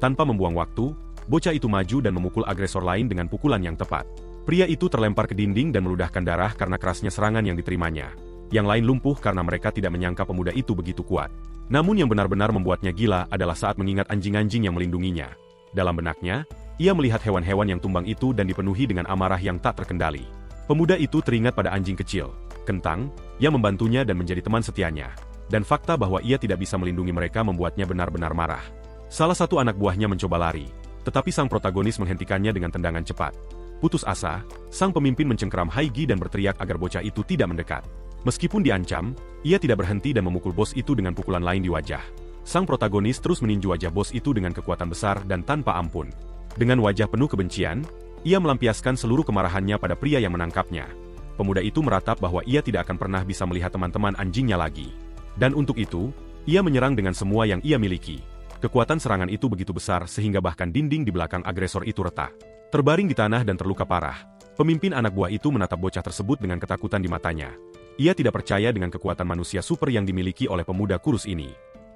Tanpa membuang waktu, bocah itu maju dan memukul agresor lain dengan pukulan yang tepat. Pria itu terlempar ke dinding dan meludahkan darah karena kerasnya serangan yang diterimanya. Yang lain lumpuh karena mereka tidak menyangka pemuda itu begitu kuat. Namun yang benar-benar membuatnya gila adalah saat mengingat anjing-anjing yang melindunginya. Dalam benaknya, ia melihat hewan-hewan yang tumbang itu dan dipenuhi dengan amarah yang tak terkendali. Pemuda itu teringat pada anjing kecil, Kentang, yang membantunya dan menjadi teman setianya. Dan fakta bahwa ia tidak bisa melindungi mereka membuatnya benar-benar marah. Salah satu anak buahnya mencoba lari, tetapi sang protagonis menghentikannya dengan tendangan cepat. Putus asa, sang pemimpin mencengkeram Haigi dan berteriak agar bocah itu tidak mendekat. Meskipun diancam, ia tidak berhenti dan memukul bos itu dengan pukulan lain di wajah. Sang protagonis terus meninju wajah bos itu dengan kekuatan besar dan tanpa ampun. Dengan wajah penuh kebencian, ia melampiaskan seluruh kemarahannya pada pria yang menangkapnya. Pemuda itu meratap bahwa ia tidak akan pernah bisa melihat teman-teman anjingnya lagi. Dan untuk itu, ia menyerang dengan semua yang ia miliki. Kekuatan serangan itu begitu besar sehingga bahkan dinding di belakang agresor itu retak. Terbaring di tanah dan terluka parah, pemimpin anak buah itu menatap bocah tersebut dengan ketakutan di matanya. Ia tidak percaya dengan kekuatan manusia super yang dimiliki oleh pemuda kurus ini.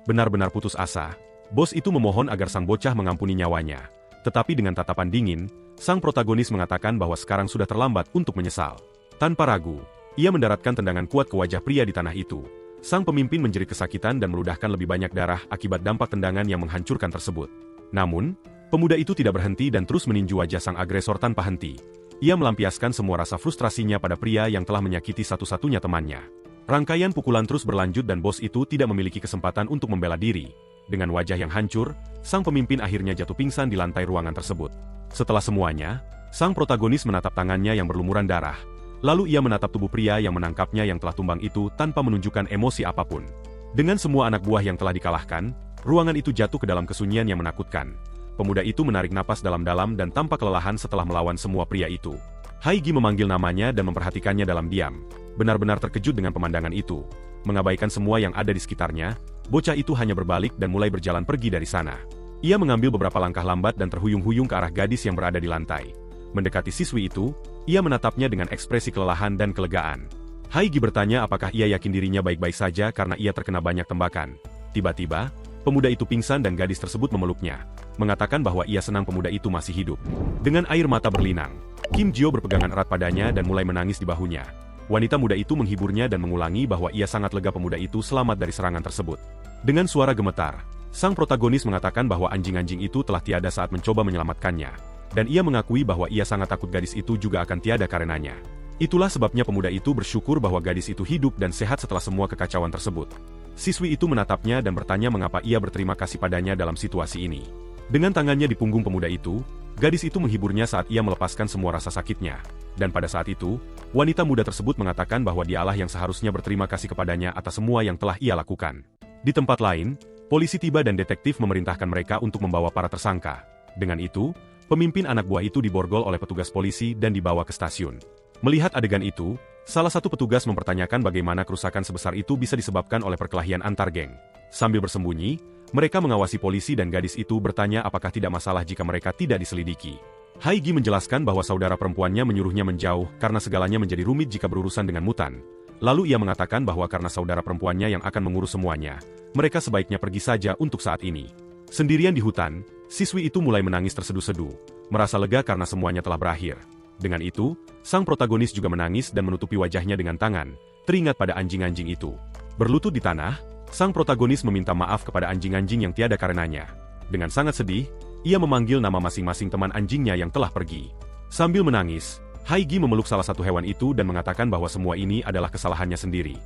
Benar-benar putus asa, bos itu memohon agar sang bocah mengampuni nyawanya. Tetapi dengan tatapan dingin, sang protagonis mengatakan bahwa sekarang sudah terlambat untuk menyesal. Tanpa ragu, ia mendaratkan tendangan kuat ke wajah pria di tanah itu. Sang pemimpin menjerit kesakitan dan meludahkan lebih banyak darah akibat dampak tendangan yang menghancurkan tersebut. Namun, pemuda itu tidak berhenti dan terus meninju wajah sang agresor tanpa henti. Ia melampiaskan semua rasa frustrasinya pada pria yang telah menyakiti satu-satunya temannya. Rangkaian pukulan terus berlanjut dan bos itu tidak memiliki kesempatan untuk membela diri. Dengan wajah yang hancur, sang pemimpin akhirnya jatuh pingsan di lantai ruangan tersebut. Setelah semuanya, sang protagonis menatap tangannya yang berlumuran darah. Lalu ia menatap tubuh pria yang menangkapnya yang telah tumbang itu tanpa menunjukkan emosi apapun. Dengan semua anak buah yang telah dikalahkan, ruangan itu jatuh ke dalam kesunyian yang menakutkan. Pemuda itu menarik napas dalam-dalam dan tampak kelelahan setelah melawan semua pria itu. Haigi memanggil namanya dan memperhatikannya dalam diam. Benar-benar terkejut dengan pemandangan itu. Mengabaikan semua yang ada di sekitarnya, bocah itu hanya berbalik dan mulai berjalan pergi dari sana. Ia mengambil beberapa langkah lambat dan terhuyung-huyung ke arah gadis yang berada di lantai. Mendekati siswi itu, ia menatapnya dengan ekspresi kelelahan dan kelegaan. Haigi bertanya apakah ia yakin dirinya baik-baik saja karena ia terkena banyak tembakan. Tiba-tiba, pemuda itu pingsan dan gadis tersebut memeluknya, mengatakan bahwa ia senang pemuda itu masih hidup. Dengan air mata berlinang, Kim Jio berpegangan erat padanya dan mulai menangis di bahunya. Wanita muda itu menghiburnya dan mengulangi bahwa ia sangat lega pemuda itu selamat dari serangan tersebut. Dengan suara gemetar, Sang protagonis mengatakan bahwa anjing-anjing itu telah tiada saat mencoba menyelamatkannya, dan ia mengakui bahwa ia sangat takut gadis itu juga akan tiada karenanya. Itulah sebabnya pemuda itu bersyukur bahwa gadis itu hidup dan sehat setelah semua kekacauan tersebut. Siswi itu menatapnya dan bertanya mengapa ia berterima kasih padanya dalam situasi ini. Dengan tangannya di punggung pemuda itu, gadis itu menghiburnya saat ia melepaskan semua rasa sakitnya. Dan pada saat itu, wanita muda tersebut mengatakan bahwa dialah yang seharusnya berterima kasih kepadanya atas semua yang telah ia lakukan. Di tempat lain, polisi tiba dan detektif memerintahkan mereka untuk membawa para tersangka. Dengan itu, pemimpin anak buah itu diborgol oleh petugas polisi dan dibawa ke stasiun. Melihat adegan itu, salah satu petugas mempertanyakan bagaimana kerusakan sebesar itu bisa disebabkan oleh perkelahian antar geng. Sambil bersembunyi, mereka mengawasi polisi dan gadis itu bertanya apakah tidak masalah jika mereka tidak diselidiki. Haigi menjelaskan bahwa saudara perempuannya menyuruhnya menjauh karena segalanya menjadi rumit jika berurusan dengan mutan. Lalu ia mengatakan bahwa karena saudara perempuannya yang akan mengurus semuanya, mereka sebaiknya pergi saja untuk saat ini. Sendirian di hutan, siswi itu mulai menangis terseduh-seduh, merasa lega karena semuanya telah berakhir. Dengan itu, sang protagonis juga menangis dan menutupi wajahnya dengan tangan, teringat pada anjing-anjing itu. Berlutut di tanah, sang protagonis meminta maaf kepada anjing-anjing yang tiada karenanya. Dengan sangat sedih, ia memanggil nama masing-masing teman anjingnya yang telah pergi. Sambil menangis, Haigi memeluk salah satu hewan itu dan mengatakan bahwa semua ini adalah kesalahannya sendiri.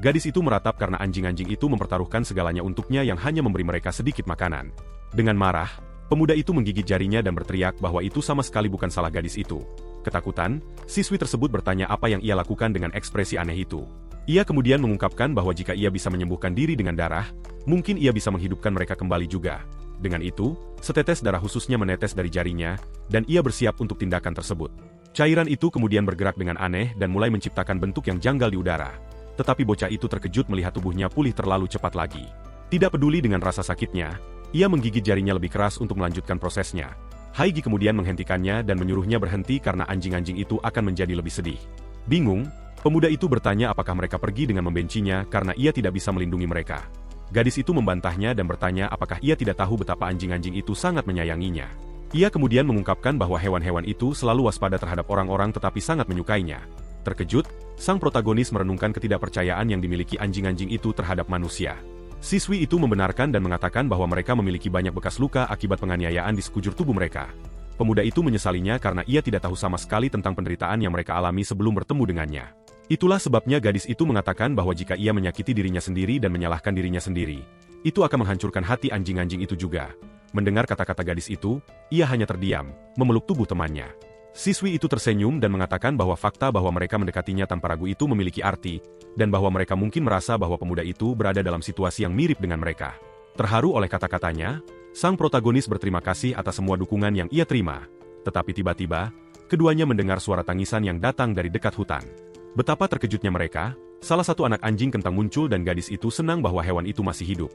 Gadis itu meratap karena anjing-anjing itu mempertaruhkan segalanya untuknya yang hanya memberi mereka sedikit makanan. Dengan marah, pemuda itu menggigit jarinya dan berteriak bahwa itu sama sekali bukan salah gadis itu. Ketakutan, siswi tersebut bertanya apa yang ia lakukan dengan ekspresi aneh itu. Ia kemudian mengungkapkan bahwa jika ia bisa menyembuhkan diri dengan darah, mungkin ia bisa menghidupkan mereka kembali juga. Dengan itu, setetes darah khususnya menetes dari jarinya, dan ia bersiap untuk tindakan tersebut. Cairan itu kemudian bergerak dengan aneh dan mulai menciptakan bentuk yang janggal di udara. Tetapi bocah itu terkejut melihat tubuhnya pulih terlalu cepat lagi. Tidak peduli dengan rasa sakitnya, ia menggigit jarinya lebih keras untuk melanjutkan prosesnya. Haigi kemudian menghentikannya dan menyuruhnya berhenti karena anjing-anjing itu akan menjadi lebih sedih. Bingung, pemuda itu bertanya apakah mereka pergi dengan membencinya karena ia tidak bisa melindungi mereka. Gadis itu membantahnya dan bertanya apakah ia tidak tahu betapa anjing-anjing itu sangat menyayanginya. Ia kemudian mengungkapkan bahwa hewan-hewan itu selalu waspada terhadap orang-orang tetapi sangat menyukainya. Terkejut, sang protagonis merenungkan ketidakpercayaan yang dimiliki anjing-anjing itu terhadap manusia. Siswi itu membenarkan dan mengatakan bahwa mereka memiliki banyak bekas luka akibat penganiayaan di sekujur tubuh mereka. Pemuda itu menyesalinya karena ia tidak tahu sama sekali tentang penderitaan yang mereka alami sebelum bertemu dengannya. Itulah sebabnya gadis itu mengatakan bahwa jika ia menyakiti dirinya sendiri dan menyalahkan dirinya sendiri, itu akan menghancurkan hati anjing-anjing itu juga. Mendengar kata-kata gadis itu, ia hanya terdiam, memeluk tubuh temannya. Siswi itu tersenyum dan mengatakan bahwa fakta bahwa mereka mendekatinya tanpa ragu itu memiliki arti, dan bahwa mereka mungkin merasa bahwa pemuda itu berada dalam situasi yang mirip dengan mereka. Terharu oleh kata-katanya, sang protagonis berterima kasih atas semua dukungan yang ia terima. Tetapi tiba-tiba, keduanya mendengar suara tangisan yang datang dari dekat hutan. Betapa terkejutnya mereka, salah satu anak anjing kentang muncul dan gadis itu senang bahwa hewan itu masih hidup.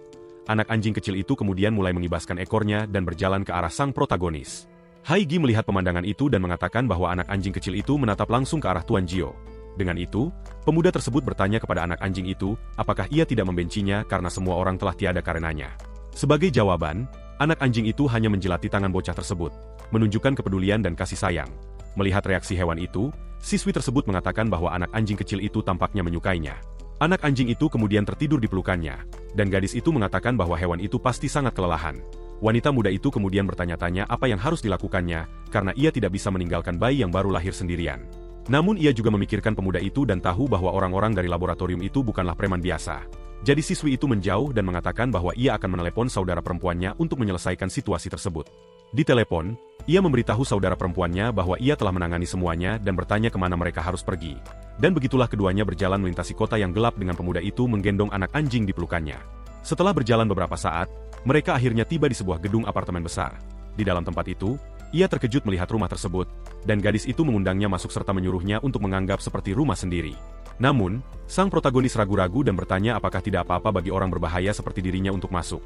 Anak anjing kecil itu kemudian mulai mengibaskan ekornya dan berjalan ke arah sang protagonis. Haigi melihat pemandangan itu dan mengatakan bahwa anak anjing kecil itu menatap langsung ke arah Tuan Jio. Dengan itu, pemuda tersebut bertanya kepada anak anjing itu, apakah ia tidak membencinya karena semua orang telah tiada karenanya. Sebagai jawaban, anak anjing itu hanya menjilati tangan bocah tersebut, menunjukkan kepedulian dan kasih sayang. Melihat reaksi hewan itu, siswi tersebut mengatakan bahwa anak anjing kecil itu tampaknya menyukainya. Anak anjing itu kemudian tertidur di pelukannya, dan gadis itu mengatakan bahwa hewan itu pasti sangat kelelahan. Wanita muda itu kemudian bertanya-tanya apa yang harus dilakukannya, karena ia tidak bisa meninggalkan bayi yang baru lahir sendirian. Namun ia juga memikirkan pemuda itu dan tahu bahwa orang-orang dari laboratorium itu bukanlah preman biasa. Jadi siswi itu menjauh dan mengatakan bahwa ia akan menelepon saudara perempuannya untuk menyelesaikan situasi tersebut. Di telepon, ia memberitahu saudara perempuannya bahwa ia telah menangani semuanya dan bertanya kemana mereka harus pergi. Dan begitulah keduanya berjalan melintasi kota yang gelap dengan pemuda itu menggendong anak anjing di pelukannya. Setelah berjalan beberapa saat, mereka akhirnya tiba di sebuah gedung apartemen besar. Di dalam tempat itu, ia terkejut melihat rumah tersebut, dan gadis itu mengundangnya masuk serta menyuruhnya untuk menganggap seperti rumah sendiri. Namun, sang protagonis ragu-ragu dan bertanya apakah tidak apa-apa bagi orang berbahaya seperti dirinya untuk masuk.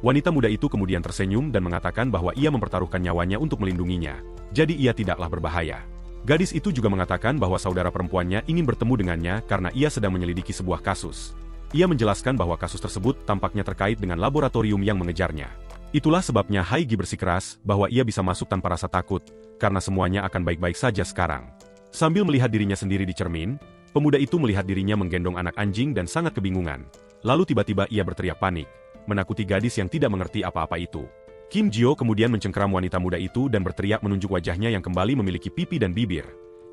Wanita muda itu kemudian tersenyum dan mengatakan bahwa ia mempertaruhkan nyawanya untuk melindunginya, jadi ia tidaklah berbahaya. Gadis itu juga mengatakan bahwa saudara perempuannya ingin bertemu dengannya karena ia sedang menyelidiki sebuah kasus. Ia menjelaskan bahwa kasus tersebut tampaknya terkait dengan laboratorium yang mengejarnya. Itulah sebabnya Haigi bersikeras bahwa ia bisa masuk tanpa rasa takut, karena semuanya akan baik-baik saja sekarang. Sambil melihat dirinya sendiri di cermin, pemuda itu melihat dirinya menggendong anak anjing dan sangat kebingungan. Lalu tiba-tiba ia berteriak panik. menakuti gadis yang tidak mengerti apa-apa itu. Kim Jio kemudian mencengkeram wanita muda itu dan berteriak menunjuk wajahnya yang kembali memiliki pipi dan bibir.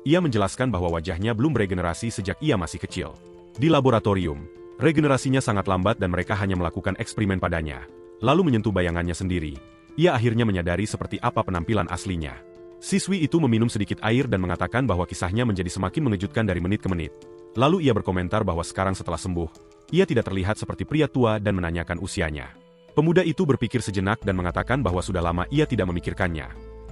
Ia menjelaskan bahwa wajahnya belum beregenerasi sejak ia masih kecil. Di laboratorium, regenerasinya sangat lambat dan mereka hanya melakukan eksperimen padanya. Lalu menyentuh bayangannya sendiri. Ia akhirnya menyadari seperti apa penampilan aslinya. Siswi itu meminum sedikit air dan mengatakan bahwa kisahnya menjadi semakin mengejutkan dari menit ke menit. Lalu ia berkomentar bahwa sekarang setelah sembuh, ia tidak terlihat seperti pria tua dan menanyakan usianya. Pemuda itu berpikir sejenak dan mengatakan bahwa sudah lama ia tidak memikirkannya.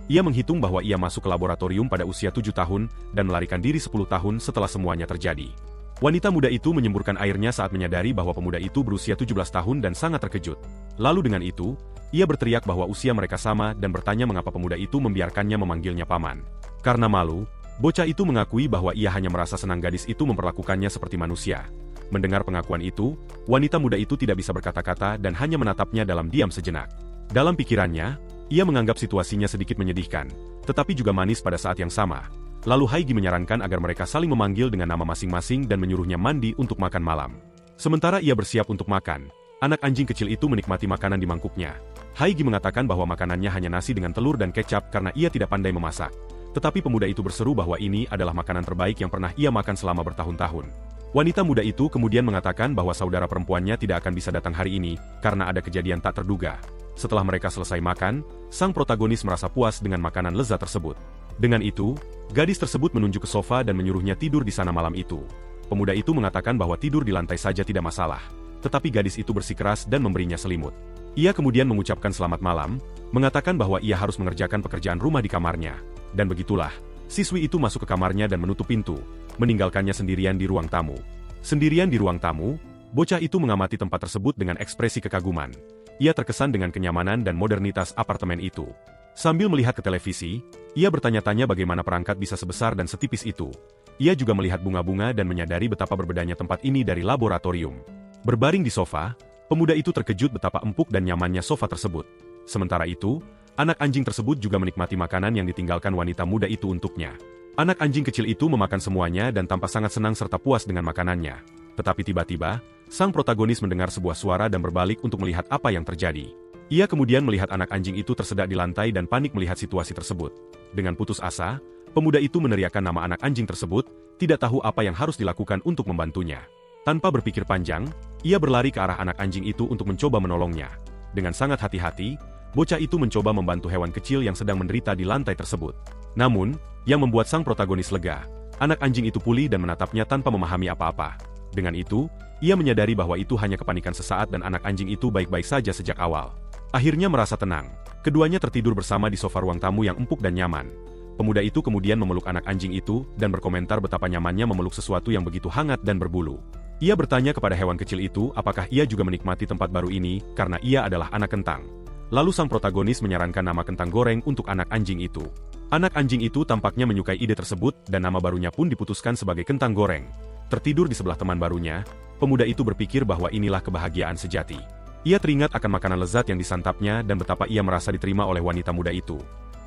Ia menghitung bahwa ia masuk ke laboratorium pada usia 7 tahun dan melarikan diri 10 tahun setelah semuanya terjadi. Wanita muda itu menyemburkan airnya saat menyadari bahwa pemuda itu berusia 17 tahun dan sangat terkejut. Lalu dengan itu, ia berteriak bahwa usia mereka sama dan bertanya mengapa pemuda itu membiarkannya memanggilnya paman. Karena malu, bocah itu mengakui bahwa ia hanya merasa senang gadis itu memperlakukannya seperti manusia. Mendengar pengakuan itu, wanita muda itu tidak bisa berkata-kata dan hanya menatapnya dalam diam sejenak. Dalam pikirannya, ia menganggap situasinya sedikit menyedihkan, tetapi juga manis pada saat yang sama. Lalu Haigi menyarankan agar mereka saling memanggil dengan nama masing-masing dan menyuruhnya mandi untuk makan malam. Sementara ia bersiap untuk makan, anak anjing kecil itu menikmati makanan di mangkuknya. Haigi mengatakan bahwa makanannya hanya nasi dengan telur dan kecap karena ia tidak pandai memasak. Tetapi pemuda itu berseru bahwa ini adalah makanan terbaik yang pernah ia makan selama bertahun-tahun. Wanita muda itu kemudian mengatakan bahwa saudara perempuannya tidak akan bisa datang hari ini karena ada kejadian tak terduga. Setelah mereka selesai makan, sang protagonis merasa puas dengan makanan lezat tersebut. Dengan itu, gadis tersebut menunjuk ke sofa dan menyuruhnya tidur di sana malam itu. Pemuda itu mengatakan bahwa tidur di lantai saja tidak masalah, tetapi gadis itu bersikeras dan memberinya selimut. Ia kemudian mengucapkan selamat malam, mengatakan bahwa ia harus mengerjakan pekerjaan rumah di kamarnya. Dan begitulah, siswi itu masuk ke kamarnya dan menutup pintu, meninggalkannya sendirian di ruang tamu. Sendirian di ruang tamu, bocah itu mengamati tempat tersebut dengan ekspresi kekaguman. Ia terkesan dengan kenyamanan dan modernitas apartemen itu. Sambil melihat ke televisi, ia bertanya-tanya bagaimana perangkat bisa sebesar dan setipis itu. Ia juga melihat bunga-bunga dan menyadari betapa berbedanya tempat ini dari laboratorium. Berbaring di sofa, pemuda itu terkejut betapa empuk dan nyamannya sofa tersebut. Sementara itu, anak anjing tersebut juga menikmati makanan yang ditinggalkan wanita muda itu untuknya. Anak anjing kecil itu memakan semuanya dan tampak sangat senang serta puas dengan makanannya. Tetapi tiba-tiba, sang protagonis mendengar sebuah suara dan berbalik untuk melihat apa yang terjadi. Ia kemudian melihat anak anjing itu tersedak di lantai dan panik melihat situasi tersebut. Dengan putus asa, pemuda itu meneriakkan nama anak anjing tersebut, tidak tahu apa yang harus dilakukan untuk membantunya. Tanpa berpikir panjang, ia berlari ke arah anak anjing itu untuk mencoba menolongnya. Dengan sangat hati-hati, bocah itu mencoba membantu hewan kecil yang sedang menderita di lantai tersebut. Namun, yang membuat sang protagonis lega, anak anjing itu pulih dan menatapnya tanpa memahami apa-apa. Dengan itu, ia menyadari bahwa itu hanya kepanikan sesaat dan anak anjing itu baik-baik saja sejak awal. Akhirnya merasa tenang, keduanya tertidur bersama di sofa ruang tamu yang empuk dan nyaman. Pemuda itu kemudian memeluk anak anjing itu dan berkomentar betapa nyamannya memeluk sesuatu yang begitu hangat dan berbulu. Ia bertanya kepada hewan kecil itu apakah ia juga menikmati tempat baru ini karena ia adalah anak kentang. Lalu sang protagonis menyarankan nama kentang goreng untuk anak anjing itu. Anak anjing itu tampaknya menyukai ide tersebut dan nama barunya pun diputuskan sebagai kentang goreng. Tertidur di sebelah teman barunya, pemuda itu berpikir bahwa inilah kebahagiaan sejati. Ia teringat akan makanan lezat yang disantapnya dan betapa ia merasa diterima oleh wanita muda itu.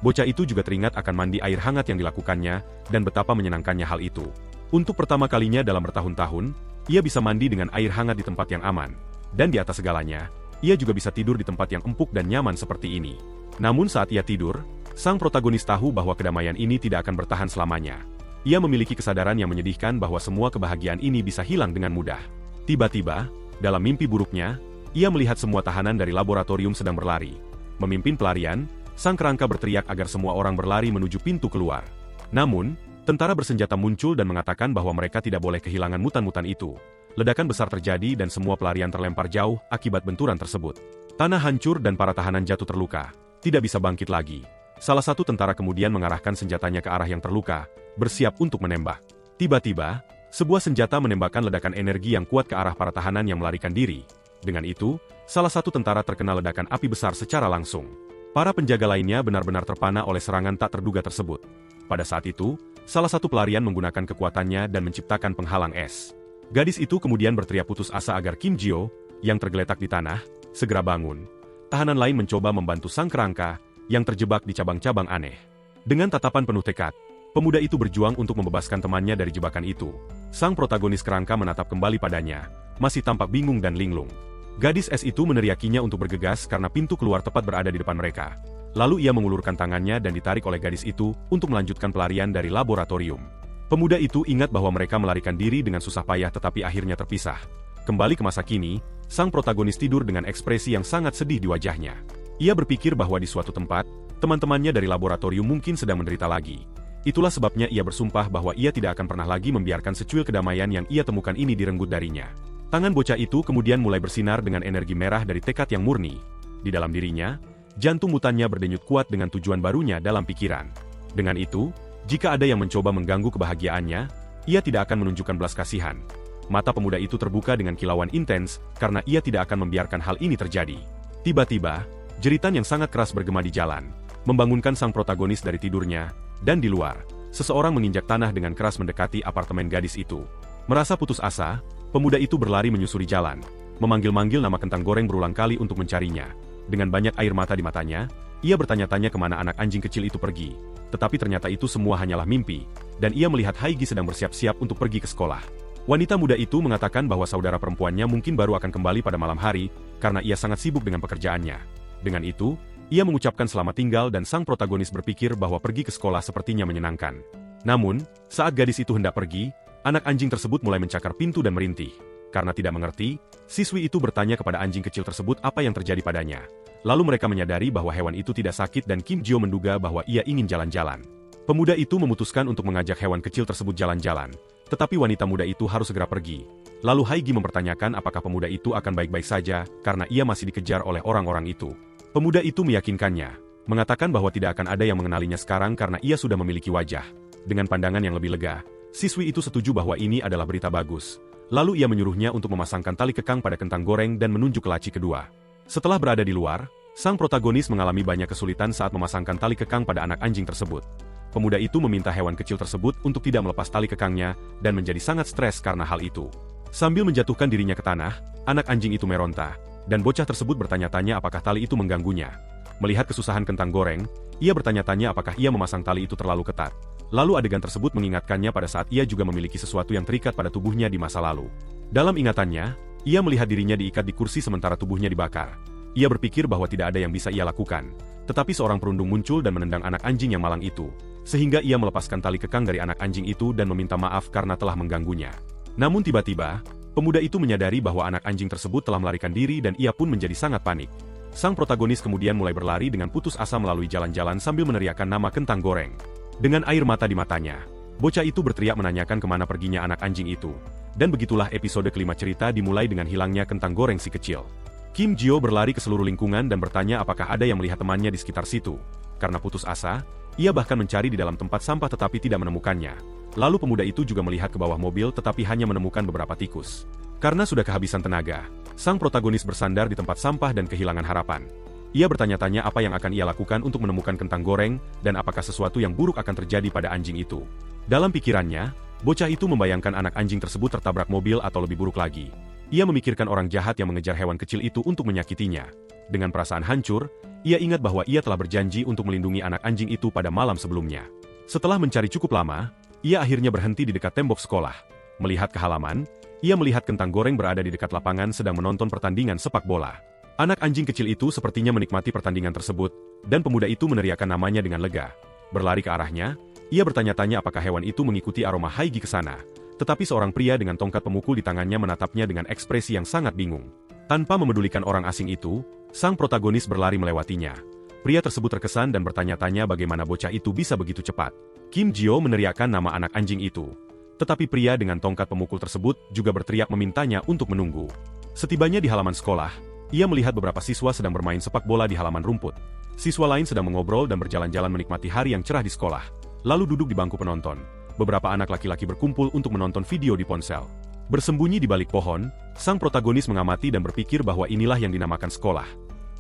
Bocah itu juga teringat akan mandi air hangat yang dilakukannya dan betapa menyenangkannya hal itu. Untuk pertama kalinya dalam bertahun-tahun, ia bisa mandi dengan air hangat di tempat yang aman. Dan di atas segalanya, ia juga bisa tidur di tempat yang empuk dan nyaman seperti ini. Namun saat ia tidur, sang protagonis tahu bahwa kedamaian ini tidak akan bertahan selamanya. Ia memiliki kesadaran yang menyedihkan bahwa semua kebahagiaan ini bisa hilang dengan mudah. Tiba-tiba, dalam mimpi buruknya, ia melihat semua tahanan dari laboratorium sedang berlari. Memimpin pelarian, sang kerangka berteriak agar semua orang berlari menuju pintu keluar. Namun, tentara bersenjata muncul dan mengatakan bahwa mereka tidak boleh kehilangan mutan-mutan itu. Ledakan besar terjadi dan semua pelarian terlempar jauh akibat benturan tersebut. Tanah hancur dan para tahanan jatuh terluka, tidak bisa bangkit lagi. Salah satu tentara kemudian mengarahkan senjatanya ke arah yang terluka, bersiap untuk menembak. Tiba-tiba, sebuah senjata menembakkan ledakan energi yang kuat ke arah para tahanan yang melarikan diri. Dengan itu, salah satu tentara terkena ledakan api besar secara langsung. Para penjaga lainnya benar-benar terpana oleh serangan tak terduga tersebut. Pada saat itu, salah satu pelarian menggunakan kekuatannya dan menciptakan penghalang es. Gadis itu kemudian berteriak putus asa agar Kim Jio, yang tergeletak di tanah, segera bangun. Tahanan lain mencoba membantu sang kerangka, yang terjebak di cabang-cabang aneh. Dengan tatapan penuh tekad, pemuda itu berjuang untuk membebaskan temannya dari jebakan itu. Sang protagonis kerangka menatap kembali padanya, masih tampak bingung dan linglung. Gadis es itu meneriakinya untuk bergegas karena pintu keluar tepat berada di depan mereka. Lalu ia mengulurkan tangannya dan ditarik oleh gadis itu untuk melanjutkan pelarian dari laboratorium. Pemuda itu ingat bahwa mereka melarikan diri dengan susah payah tetapi akhirnya terpisah. Kembali ke masa kini, sang protagonis tidur dengan ekspresi yang sangat sedih di wajahnya. Ia berpikir bahwa di suatu tempat, teman-temannya dari laboratorium mungkin sedang menderita lagi. Itulah sebabnya ia bersumpah bahwa ia tidak akan pernah lagi membiarkan secuil kedamaian yang ia temukan ini direnggut darinya. Tangan bocah itu kemudian mulai bersinar dengan energi merah dari tekad yang murni. Di dalam dirinya, jantung mutannya berdenyut kuat dengan tujuan barunya dalam pikiran. Dengan itu, jika ada yang mencoba mengganggu kebahagiaannya, ia tidak akan menunjukkan belas kasihan. Mata pemuda itu terbuka dengan kilauan intens, karena ia tidak akan membiarkan hal ini terjadi. Tiba-tiba, jeritan yang sangat keras bergema di jalan, membangunkan sang protagonis dari tidurnya, dan di luar, seseorang menginjak tanah dengan keras mendekati apartemen gadis itu. Merasa putus asa, pemuda itu berlari menyusuri jalan, memanggil-manggil nama kentang goreng berulang kali untuk mencarinya. Dengan banyak air mata di matanya, ia bertanya-tanya kemana anak anjing kecil itu pergi. Tetapi ternyata itu semua hanyalah mimpi, dan ia melihat Haigi sedang bersiap-siap untuk pergi ke sekolah. Wanita muda itu mengatakan bahwa saudara perempuannya mungkin baru akan kembali pada malam hari, karena ia sangat sibuk dengan pekerjaannya. Dengan itu, ia mengucapkan selamat tinggal dan sang protagonis berpikir bahwa pergi ke sekolah sepertinya menyenangkan. Namun, saat gadis itu hendak pergi, anak anjing tersebut mulai mencakar pintu dan merintih. Karena tidak mengerti, siswi itu bertanya kepada anjing kecil tersebut apa yang terjadi padanya. Lalu mereka menyadari bahwa hewan itu tidak sakit dan Kim Jio menduga bahwa ia ingin jalan-jalan. Pemuda itu memutuskan untuk mengajak hewan kecil tersebut jalan-jalan, tetapi wanita muda itu harus segera pergi. Lalu Haigi mempertanyakan apakah pemuda itu akan baik-baik saja karena ia masih dikejar oleh orang-orang itu. Pemuda itu meyakinkannya, mengatakan bahwa tidak akan ada yang mengenalinya sekarang karena ia sudah memiliki wajah. Dengan pandangan yang lebih lega, siswi itu setuju bahwa ini adalah berita bagus. Lalu ia menyuruhnya untuk memasangkan tali kekang pada kentang goreng dan menunjuk ke laci kedua. Setelah berada di luar, sang protagonis mengalami banyak kesulitan saat memasangkan tali kekang pada anak anjing tersebut. Pemuda itu meminta hewan kecil tersebut untuk tidak melepas tali kekangnya dan menjadi sangat stres karena hal itu. Sambil menjatuhkan dirinya ke tanah, anak anjing itu meronta, dan bocah tersebut bertanya-tanya apakah tali itu mengganggunya. Melihat kesusahan kentang goreng, ia bertanya-tanya apakah ia memasang tali itu terlalu ketat. Lalu adegan tersebut mengingatkannya pada saat ia juga memiliki sesuatu yang terikat pada tubuhnya di masa lalu. Dalam ingatannya, ia melihat dirinya diikat di kursi sementara tubuhnya dibakar. Ia berpikir bahwa tidak ada yang bisa ia lakukan. Tetapi seorang perundung muncul dan menendang anak anjing yang malang itu. Sehingga ia melepaskan tali kekang dari anak anjing itu dan meminta maaf karena telah mengganggunya. Namun tiba-tiba, pemuda itu menyadari bahwa anak anjing tersebut telah melarikan diri dan ia pun menjadi sangat panik. Sang protagonis kemudian mulai berlari dengan putus asa melalui jalan-jalan sambil meneriakkan nama kentang goreng. Dengan air mata di matanya, bocah itu berteriak menanyakan kemana perginya anak anjing itu. Dan begitulah episode kelima cerita dimulai dengan hilangnya kentang goreng si kecil. Kim Jio berlari ke seluruh lingkungan dan bertanya apakah ada yang melihat temannya di sekitar situ. Karena putus asa, ia bahkan mencari di dalam tempat sampah tetapi tidak menemukannya. Lalu pemuda itu juga melihat ke bawah mobil tetapi hanya menemukan beberapa tikus. Karena sudah kehabisan tenaga, sang protagonis bersandar di tempat sampah dan kehilangan harapan. Ia bertanya-tanya apa yang akan ia lakukan untuk menemukan kentang goreng, dan apakah sesuatu yang buruk akan terjadi pada anjing itu. Dalam pikirannya, bocah itu membayangkan anak anjing tersebut tertabrak mobil atau lebih buruk lagi. Ia memikirkan orang jahat yang mengejar hewan kecil itu untuk menyakitinya. Dengan perasaan hancur, ia ingat bahwa ia telah berjanji untuk melindungi anak anjing itu pada malam sebelumnya. Setelah mencari cukup lama, ia akhirnya berhenti di dekat tembok sekolah. Melihat ke halaman, ia melihat kentang goreng berada di dekat lapangan sedang menonton pertandingan sepak bola. Anak anjing kecil itu sepertinya menikmati pertandingan tersebut, dan pemuda itu meneriakkan namanya dengan lega. Berlari ke arahnya, ia bertanya-tanya apakah hewan itu mengikuti aroma Haigi ke sana. Tetapi seorang pria dengan tongkat pemukul di tangannya menatapnya dengan ekspresi yang sangat bingung. Tanpa memedulikan orang asing itu, sang protagonis berlari melewatinya. Pria tersebut terkesan dan bertanya-tanya bagaimana bocah itu bisa begitu cepat. Kim Jio meneriakkan nama anak anjing itu. Tetapi pria dengan tongkat pemukul tersebut juga berteriak memintanya untuk menunggu. Setibanya di halaman sekolah, ia melihat beberapa siswa sedang bermain sepak bola di halaman rumput. Siswa lain sedang mengobrol dan berjalan-jalan menikmati hari yang cerah di sekolah. Lalu duduk di bangku penonton. Beberapa anak laki-laki berkumpul untuk menonton video di ponsel. Bersembunyi di balik pohon, sang protagonis mengamati dan berpikir bahwa inilah yang dinamakan sekolah.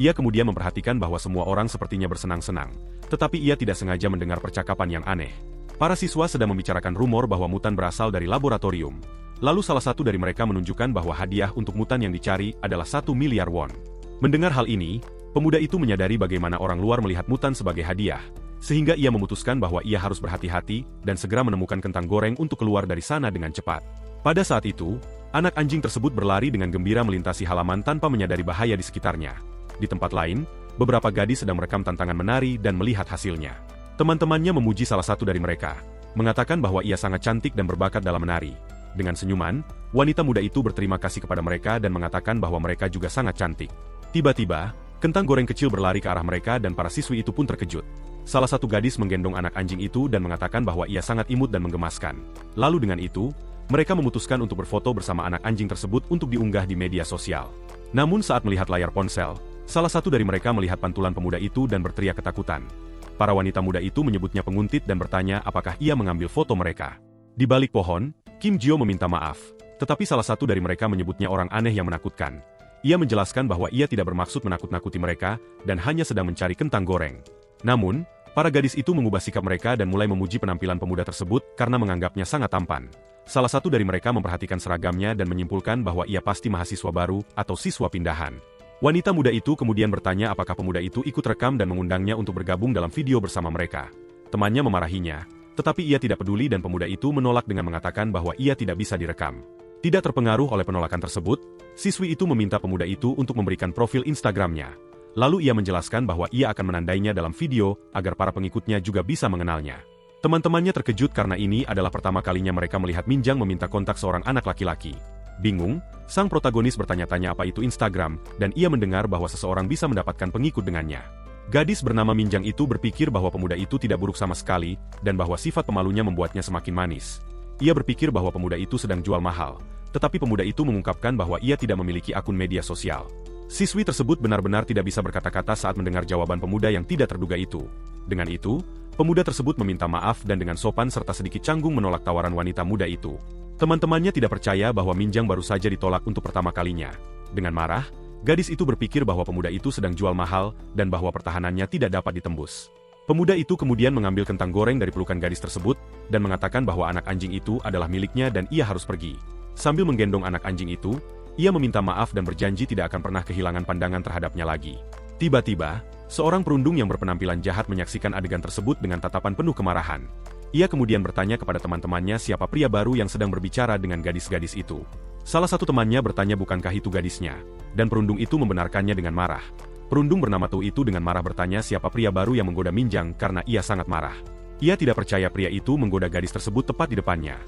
Ia kemudian memperhatikan bahwa semua orang sepertinya bersenang-senang. Tetapi ia tidak sengaja mendengar percakapan yang aneh. Para siswa sedang membicarakan rumor bahwa mutan berasal dari laboratorium. Lalu salah satu dari mereka menunjukkan bahwa hadiah untuk mutan yang dicari adalah 1 miliar won. Mendengar hal ini, pemuda itu menyadari bagaimana orang luar melihat mutan sebagai hadiah. Sehingga ia memutuskan bahwa ia harus berhati-hati dan segera menemukan kentang goreng untuk keluar dari sana dengan cepat. Pada saat itu, Anak anjing tersebut berlari dengan gembira melintasi halaman tanpa menyadari bahaya di sekitarnya. Di tempat lain, beberapa gadis sedang merekam tantangan menari dan melihat hasilnya. Teman-temannya memuji salah satu dari mereka, mengatakan bahwa ia sangat cantik dan berbakat dalam menari. Dengan senyuman, wanita muda itu berterima kasih kepada mereka dan mengatakan bahwa mereka juga sangat cantik. Tiba-tiba, kentang goreng kecil berlari ke arah mereka dan para siswi itu pun terkejut. Salah satu gadis menggendong anak anjing itu dan mengatakan bahwa ia sangat imut dan menggemaskan. Lalu dengan itu, mereka memutuskan untuk berfoto bersama anak anjing tersebut untuk diunggah di media sosial. Namun saat melihat layar ponsel, salah satu dari mereka melihat pantulan pemuda itu dan berteriak ketakutan. Para wanita muda itu menyebutnya penguntit dan bertanya apakah ia mengambil foto mereka. Di balik pohon, Kim Jio meminta maaf, tetapi salah satu dari mereka menyebutnya orang aneh yang menakutkan. Ia menjelaskan bahwa ia tidak bermaksud menakut-nakuti mereka dan hanya sedang mencari kentang goreng. Namun, para gadis itu mengubah sikap mereka dan mulai memuji penampilan pemuda tersebut karena menganggapnya sangat tampan. Salah satu dari mereka memperhatikan seragamnya dan menyimpulkan bahwa ia pasti mahasiswa baru atau siswa pindahan. Wanita muda itu kemudian bertanya apakah pemuda itu ikut rekam dan mengundangnya untuk bergabung dalam video bersama mereka. Temannya memarahinya, tetapi ia tidak peduli dan pemuda itu menolak dengan mengatakan bahwa ia tidak bisa direkam. Tidak terpengaruh oleh penolakan tersebut, siswi itu meminta pemuda itu untuk memberikan profil Instagramnya. Lalu ia menjelaskan bahwa ia akan menandainya dalam video agar para pengikutnya juga bisa mengenalnya. Teman-temannya terkejut karena ini adalah pertama kalinya mereka melihat Minjang meminta kontak seorang anak laki-laki. Bingung, sang protagonis bertanya-tanya apa itu Instagram, dan ia mendengar bahwa seseorang bisa mendapatkan pengikut dengannya. Gadis bernama Minjang itu berpikir bahwa pemuda itu tidak buruk sama sekali, dan bahwa sifat pemalunya membuatnya semakin manis. Ia berpikir bahwa pemuda itu sedang jual mahal, tetapi pemuda itu mengungkapkan bahwa ia tidak memiliki akun media sosial. Siswi tersebut benar-benar tidak bisa berkata-kata saat mendengar jawaban pemuda yang tidak terduga itu. Dengan itu, pemuda tersebut meminta maaf dan dengan sopan serta sedikit canggung menolak tawaran wanita muda itu. Teman-temannya tidak percaya bahwa Minjang baru saja ditolak untuk pertama kalinya. Dengan marah, gadis itu berpikir bahwa pemuda itu sedang jual mahal dan bahwa pertahanannya tidak dapat ditembus. Pemuda itu kemudian mengambil kentang goreng dari pelukan gadis tersebut dan mengatakan bahwa anak anjing itu adalah miliknya dan ia harus pergi. Sambil menggendong anak anjing itu, ia meminta maaf dan berjanji tidak akan pernah kehilangan pandangan terhadapnya lagi. Tiba-tiba, seorang perundung yang berpenampilan jahat menyaksikan adegan tersebut dengan tatapan penuh kemarahan. Ia kemudian bertanya kepada teman-temannya siapa pria baru yang sedang berbicara dengan gadis-gadis itu. Salah satu temannya bertanya bukankah itu gadisnya, dan perundung itu membenarkannya dengan marah. Perundung bernama Tu itu dengan marah bertanya siapa pria baru yang menggoda Minjang karena ia sangat marah. Ia tidak percaya pria itu menggoda gadis tersebut tepat di depannya.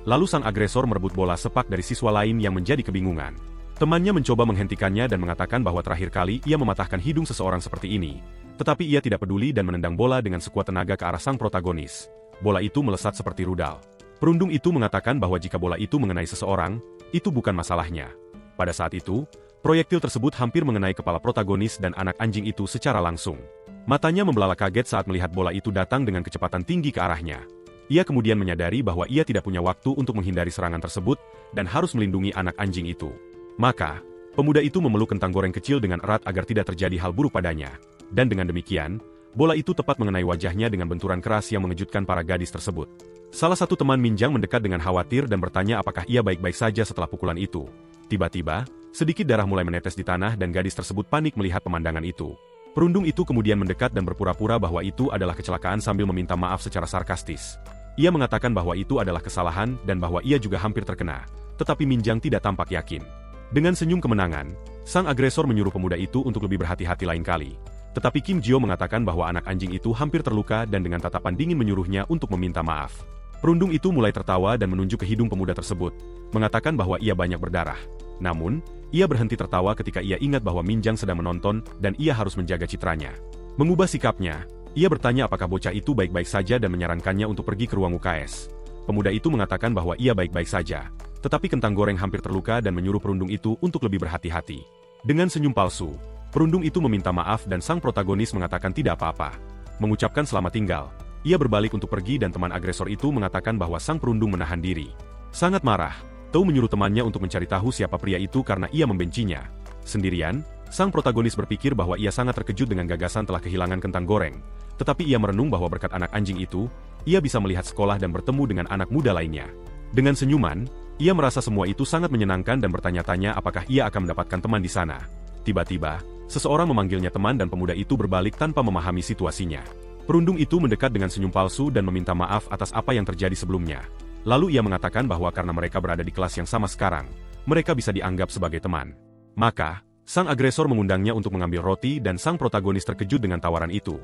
Lalu sang agresor merebut bola sepak dari siswa lain yang menjadi kebingungan. Temannya mencoba menghentikannya dan mengatakan bahwa terakhir kali ia mematahkan hidung seseorang seperti ini. Tetapi ia tidak peduli dan menendang bola dengan sekuat tenaga ke arah sang protagonis. Bola itu melesat seperti rudal. Perundung itu mengatakan bahwa jika bola itu mengenai seseorang, itu bukan masalahnya. Pada saat itu, proyektil tersebut hampir mengenai kepala protagonis dan anak anjing itu secara langsung. Matanya membelalak kaget saat melihat bola itu datang dengan kecepatan tinggi ke arahnya. Ia kemudian menyadari bahwa ia tidak punya waktu untuk menghindari serangan tersebut dan harus melindungi anak anjing itu. Maka, pemuda itu memeluk kentang goreng kecil dengan erat agar tidak terjadi hal buruk padanya. Dan dengan demikian, bola itu tepat mengenai wajahnya dengan benturan keras yang mengejutkan para gadis tersebut. Salah satu teman Minjang mendekat dengan khawatir dan bertanya apakah ia baik-baik saja setelah pukulan itu. Tiba-tiba, sedikit darah mulai menetes di tanah dan gadis tersebut panik melihat pemandangan itu. Perundung itu kemudian mendekat dan berpura-pura bahwa itu adalah kecelakaan sambil meminta maaf secara sarkastis. Ia mengatakan bahwa itu adalah kesalahan dan bahwa ia juga hampir terkena, tetapi Minjang tidak tampak yakin. Dengan senyum kemenangan, sang agresor menyuruh pemuda itu untuk lebih berhati-hati lain kali. Tetapi Kim Jio mengatakan bahwa anak anjing itu hampir terluka dan dengan tatapan dingin menyuruhnya untuk meminta maaf. Perundung itu mulai tertawa dan menunjuk ke hidung pemuda tersebut, mengatakan bahwa ia banyak berdarah. Namun, ia berhenti tertawa ketika ia ingat bahwa Minjang sedang menonton dan ia harus menjaga citranya. Mengubah sikapnya, ia bertanya apakah bocah itu baik-baik saja dan menyarankannya untuk pergi ke ruang UKS. Pemuda itu mengatakan bahwa ia baik-baik saja. Tetapi kentang goreng hampir terluka dan menyuruh perundung itu untuk lebih berhati-hati. Dengan senyum palsu, perundung itu meminta maaf dan sang protagonis mengatakan tidak apa-apa. Mengucapkan selamat tinggal, ia berbalik untuk pergi dan teman agresor itu mengatakan bahwa sang perundung menahan diri. Sangat marah, Tu menyuruh temannya untuk mencari tahu siapa pria itu karena ia membencinya. Sendirian, sang protagonis berpikir bahwa ia sangat terkejut dengan gagasan telah kehilangan kentang goreng. Tetapi ia merenung bahwa berkat anak anjing itu, ia bisa melihat sekolah dan bertemu dengan anak muda lainnya. Dengan senyuman, ia merasa semua itu sangat menyenangkan dan bertanya-tanya apakah ia akan mendapatkan teman di sana. Tiba-tiba, seseorang memanggilnya teman dan pemuda itu berbalik tanpa memahami situasinya. Perundung itu mendekat dengan senyum palsu dan meminta maaf atas apa yang terjadi sebelumnya. Lalu ia mengatakan bahwa karena mereka berada di kelas yang sama sekarang, mereka bisa dianggap sebagai teman. Maka, sang agresor mengundangnya untuk mengambil roti dan sang protagonis terkejut dengan tawaran itu.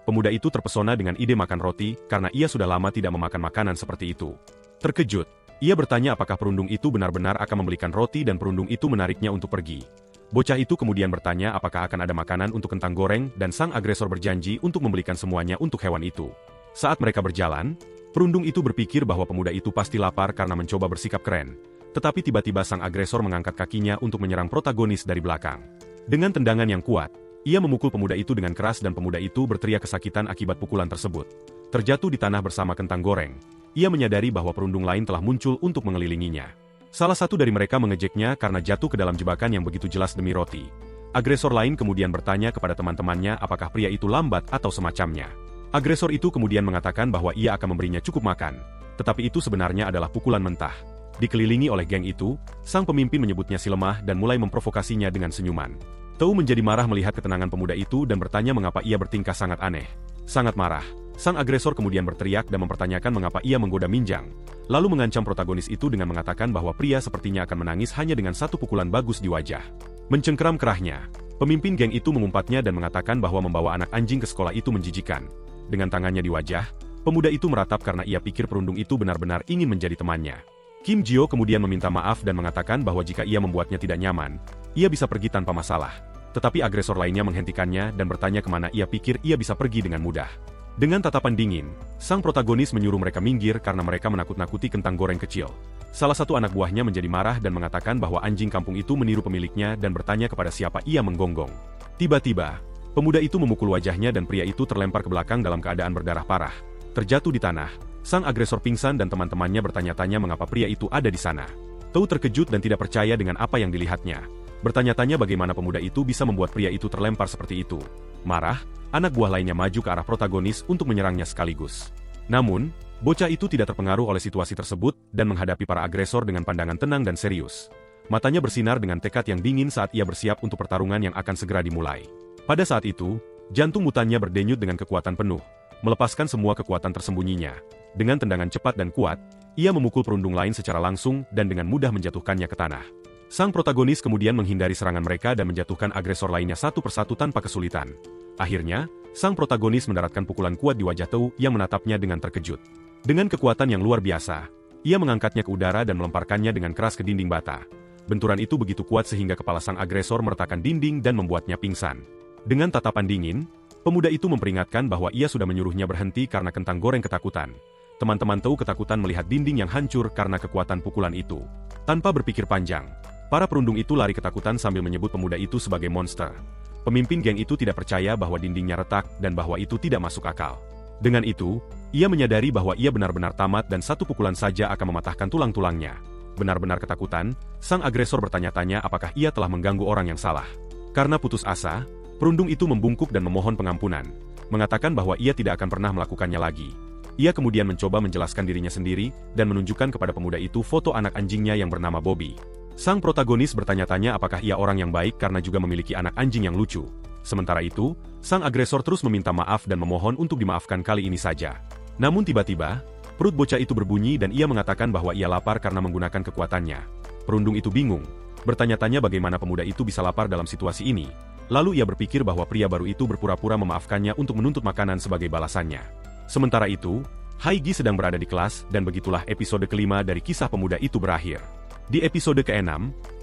Pemuda itu terpesona dengan ide makan roti karena ia sudah lama tidak memakan makanan seperti itu. Terkejut, ia bertanya apakah perundung itu benar-benar akan membelikan roti dan perundung itu menariknya untuk pergi. Bocah itu kemudian bertanya apakah akan ada makanan untuk kentang goreng dan sang agresor berjanji untuk membelikan semuanya untuk hewan itu. Saat mereka berjalan, perundung itu berpikir bahwa pemuda itu pasti lapar karena mencoba bersikap keren. Tetapi tiba-tiba sang agresor mengangkat kakinya untuk menyerang protagonis dari belakang. Dengan tendangan yang kuat, ia memukul pemuda itu dengan keras dan pemuda itu berteriak kesakitan akibat pukulan tersebut. Terjatuh di tanah bersama kentang goreng, ia menyadari bahwa perundung lain telah muncul untuk mengelilinginya. Salah satu dari mereka mengejeknya karena jatuh ke dalam jebakan yang begitu jelas demi roti. Agresor lain kemudian bertanya kepada teman-temannya apakah pria itu lambat atau semacamnya. Agresor itu kemudian mengatakan bahwa ia akan memberinya cukup makan, tetapi itu sebenarnya adalah pukulan mentah. Dikelilingi oleh geng itu, sang pemimpin menyebutnya si lemah dan mulai memprovokasinya dengan senyuman. Tou menjadi marah melihat ketenangan pemuda itu dan bertanya mengapa ia bertingkah sangat aneh. Sangat marah, sang agresor kemudian berteriak dan mempertanyakan mengapa ia menggoda Minjang, lalu mengancam protagonis itu dengan mengatakan bahwa pria sepertinya akan menangis hanya dengan satu pukulan bagus di wajah. Mencengkeram kerahnya, pemimpin geng itu mengumpatnya dan mengatakan bahwa membawa anak anjing ke sekolah itu menjijikan. Dengan tangannya di wajah, pemuda itu meratap karena ia pikir perundung itu benar-benar ingin menjadi temannya. Kim Jio kemudian meminta maaf dan mengatakan bahwa jika ia membuatnya tidak nyaman, ia bisa pergi tanpa masalah. Tetapi agresor lainnya menghentikannya dan bertanya kemana ia pikir ia bisa pergi dengan mudah. Dengan tatapan dingin, sang protagonis menyuruh mereka minggir karena mereka menakut-nakuti kentang goreng kecil. Salah satu anak buahnya menjadi marah dan mengatakan bahwa anjing kampung itu meniru pemiliknya dan bertanya kepada siapa ia menggonggong. Tiba-tiba, pemuda itu memukul wajahnya dan pria itu terlempar ke belakang dalam keadaan berdarah parah. Terjatuh di tanah, sang agresor pingsan dan teman-temannya bertanya-tanya mengapa pria itu ada di sana. Tou terkejut dan tidak percaya dengan apa yang dilihatnya. Bertanya-tanya bagaimana pemuda itu bisa membuat pria itu terlempar seperti itu. Marah, anak buah lainnya maju ke arah protagonis untuk menyerangnya sekaligus. Namun, bocah itu tidak terpengaruh oleh situasi tersebut dan menghadapi para agresor dengan pandangan tenang dan serius. Matanya bersinar dengan tekad yang dingin saat ia bersiap untuk pertarungan yang akan segera dimulai. Pada saat itu, jantung mutannya berdenyut dengan kekuatan penuh, melepaskan semua kekuatan tersembunyinya. Dengan tendangan cepat dan kuat, ia memukul perundung lain secara langsung dan dengan mudah menjatuhkannya ke tanah. Sang protagonis kemudian menghindari serangan mereka dan menjatuhkan agresor lainnya satu persatu tanpa kesulitan. Akhirnya, sang protagonis mendaratkan pukulan kuat di wajah Tou yang menatapnya dengan terkejut. Dengan kekuatan yang luar biasa, ia mengangkatnya ke udara dan melemparkannya dengan keras ke dinding bata. Benturan itu begitu kuat sehingga kepala sang agresor meretakan dinding dan membuatnya pingsan. Dengan tatapan dingin, pemuda itu memperingatkan bahwa ia sudah menyuruhnya berhenti karena kentang goreng ketakutan. Teman-teman Tou ketakutan melihat dinding yang hancur karena kekuatan pukulan itu. Tanpa berpikir panjang, para perundung itu lari ketakutan sambil menyebut pemuda itu sebagai monster. Pemimpin geng itu tidak percaya bahwa dindingnya retak dan bahwa itu tidak masuk akal. Dengan itu, ia menyadari bahwa ia benar-benar tamat dan satu pukulan saja akan mematahkan tulang-tulangnya. Benar-benar ketakutan, sang agresor bertanya-tanya apakah ia telah mengganggu orang yang salah. Karena putus asa, perundung itu membungkuk dan memohon pengampunan, mengatakan bahwa ia tidak akan pernah melakukannya lagi. Ia kemudian mencoba menjelaskan dirinya sendiri dan menunjukkan kepada pemuda itu foto anak anjingnya yang bernama Bobby. Sang protagonis bertanya-tanya apakah ia orang yang baik karena juga memiliki anak anjing yang lucu. Sementara itu, sang agresor terus meminta maaf dan memohon untuk dimaafkan kali ini saja. Namun tiba-tiba, perut bocah itu berbunyi dan ia mengatakan bahwa ia lapar karena menggunakan kekuatannya. Perundung itu bingung, bertanya-tanya bagaimana pemuda itu bisa lapar dalam situasi ini. Lalu ia berpikir bahwa pria baru itu berpura-pura memaafkannya untuk menuntut makanan sebagai balasannya. Sementara itu, Haigi sedang berada di kelas dan begitulah episode kelima dari kisah pemuda itu berakhir. Di episode ke-6,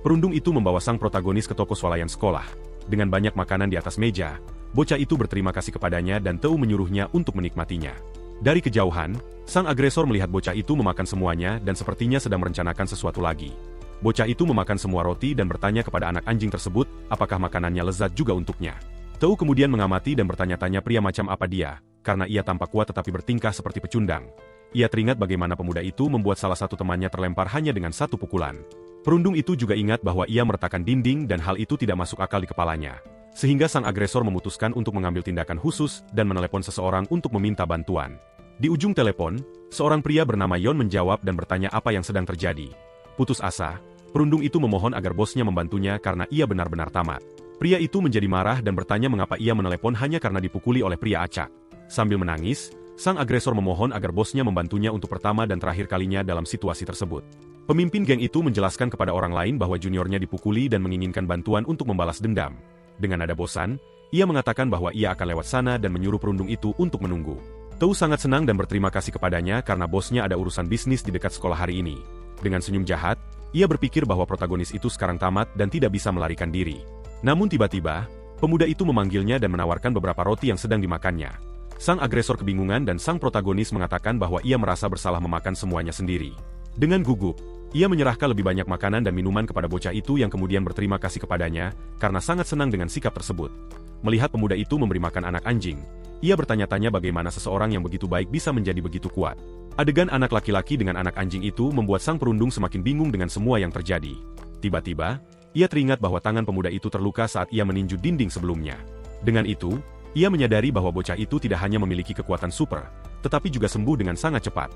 perundung itu membawa sang protagonis ke toko swalayan sekolah. Dengan banyak makanan di atas meja, bocah itu berterima kasih kepadanya dan Tou menyuruhnya untuk menikmatinya. Dari kejauhan, sang agresor melihat bocah itu memakan semuanya dan sepertinya sedang merencanakan sesuatu lagi. Bocah itu memakan semua roti dan bertanya kepada anak anjing tersebut, apakah makanannya lezat juga untuknya. Tou kemudian mengamati dan bertanya-tanya pria macam apa dia, karena ia tampak kuat tetapi bertingkah seperti pecundang. Ia teringat bagaimana pemuda itu membuat salah satu temannya terlempar hanya dengan satu pukulan. Perundung itu juga ingat bahwa ia meretakan dinding dan hal itu tidak masuk akal di kepalanya. Sehingga sang agresor memutuskan untuk mengambil tindakan khusus dan menelepon seseorang untuk meminta bantuan. Di ujung telepon, seorang pria bernama Yon menjawab dan bertanya apa yang sedang terjadi. Putus asa, perundung itu memohon agar bosnya membantunya karena ia benar-benar tamat. Pria itu menjadi marah dan bertanya mengapa ia menelepon hanya karena dipukuli oleh pria acak. Sambil menangis, sang agresor memohon agar bosnya membantunya untuk pertama dan terakhir kalinya dalam situasi tersebut. Pemimpin geng itu menjelaskan kepada orang lain bahwa juniornya dipukuli dan menginginkan bantuan untuk membalas dendam. Dengan nada bosan, ia mengatakan bahwa ia akan lewat sana dan menyuruh perundung itu untuk menunggu. Tou sangat senang dan berterima kasih kepadanya karena bosnya ada urusan bisnis di dekat sekolah hari ini. Dengan senyum jahat, ia berpikir bahwa protagonis itu sekarang tamat dan tidak bisa melarikan diri. Namun tiba-tiba, pemuda itu memanggilnya dan menawarkan beberapa roti yang sedang dimakannya. Sang agresor kebingungan dan sang protagonis mengatakan bahwa ia merasa bersalah memakan semuanya sendiri. Dengan gugup, ia menyerahkan lebih banyak makanan dan minuman kepada bocah itu yang kemudian berterima kasih kepadanya karena sangat senang dengan sikap tersebut. Melihat pemuda itu memberi makan anak anjing, ia bertanya-tanya bagaimana seseorang yang begitu baik bisa menjadi begitu kuat. Adegan anak laki-laki dengan anak anjing itu membuat sang perundung semakin bingung dengan semua yang terjadi. Tiba-tiba, ia teringat bahwa tangan pemuda itu terluka saat ia meninju dinding sebelumnya. Dengan itu, ia menyadari bahwa bocah itu tidak hanya memiliki kekuatan super, tetapi juga sembuh dengan sangat cepat.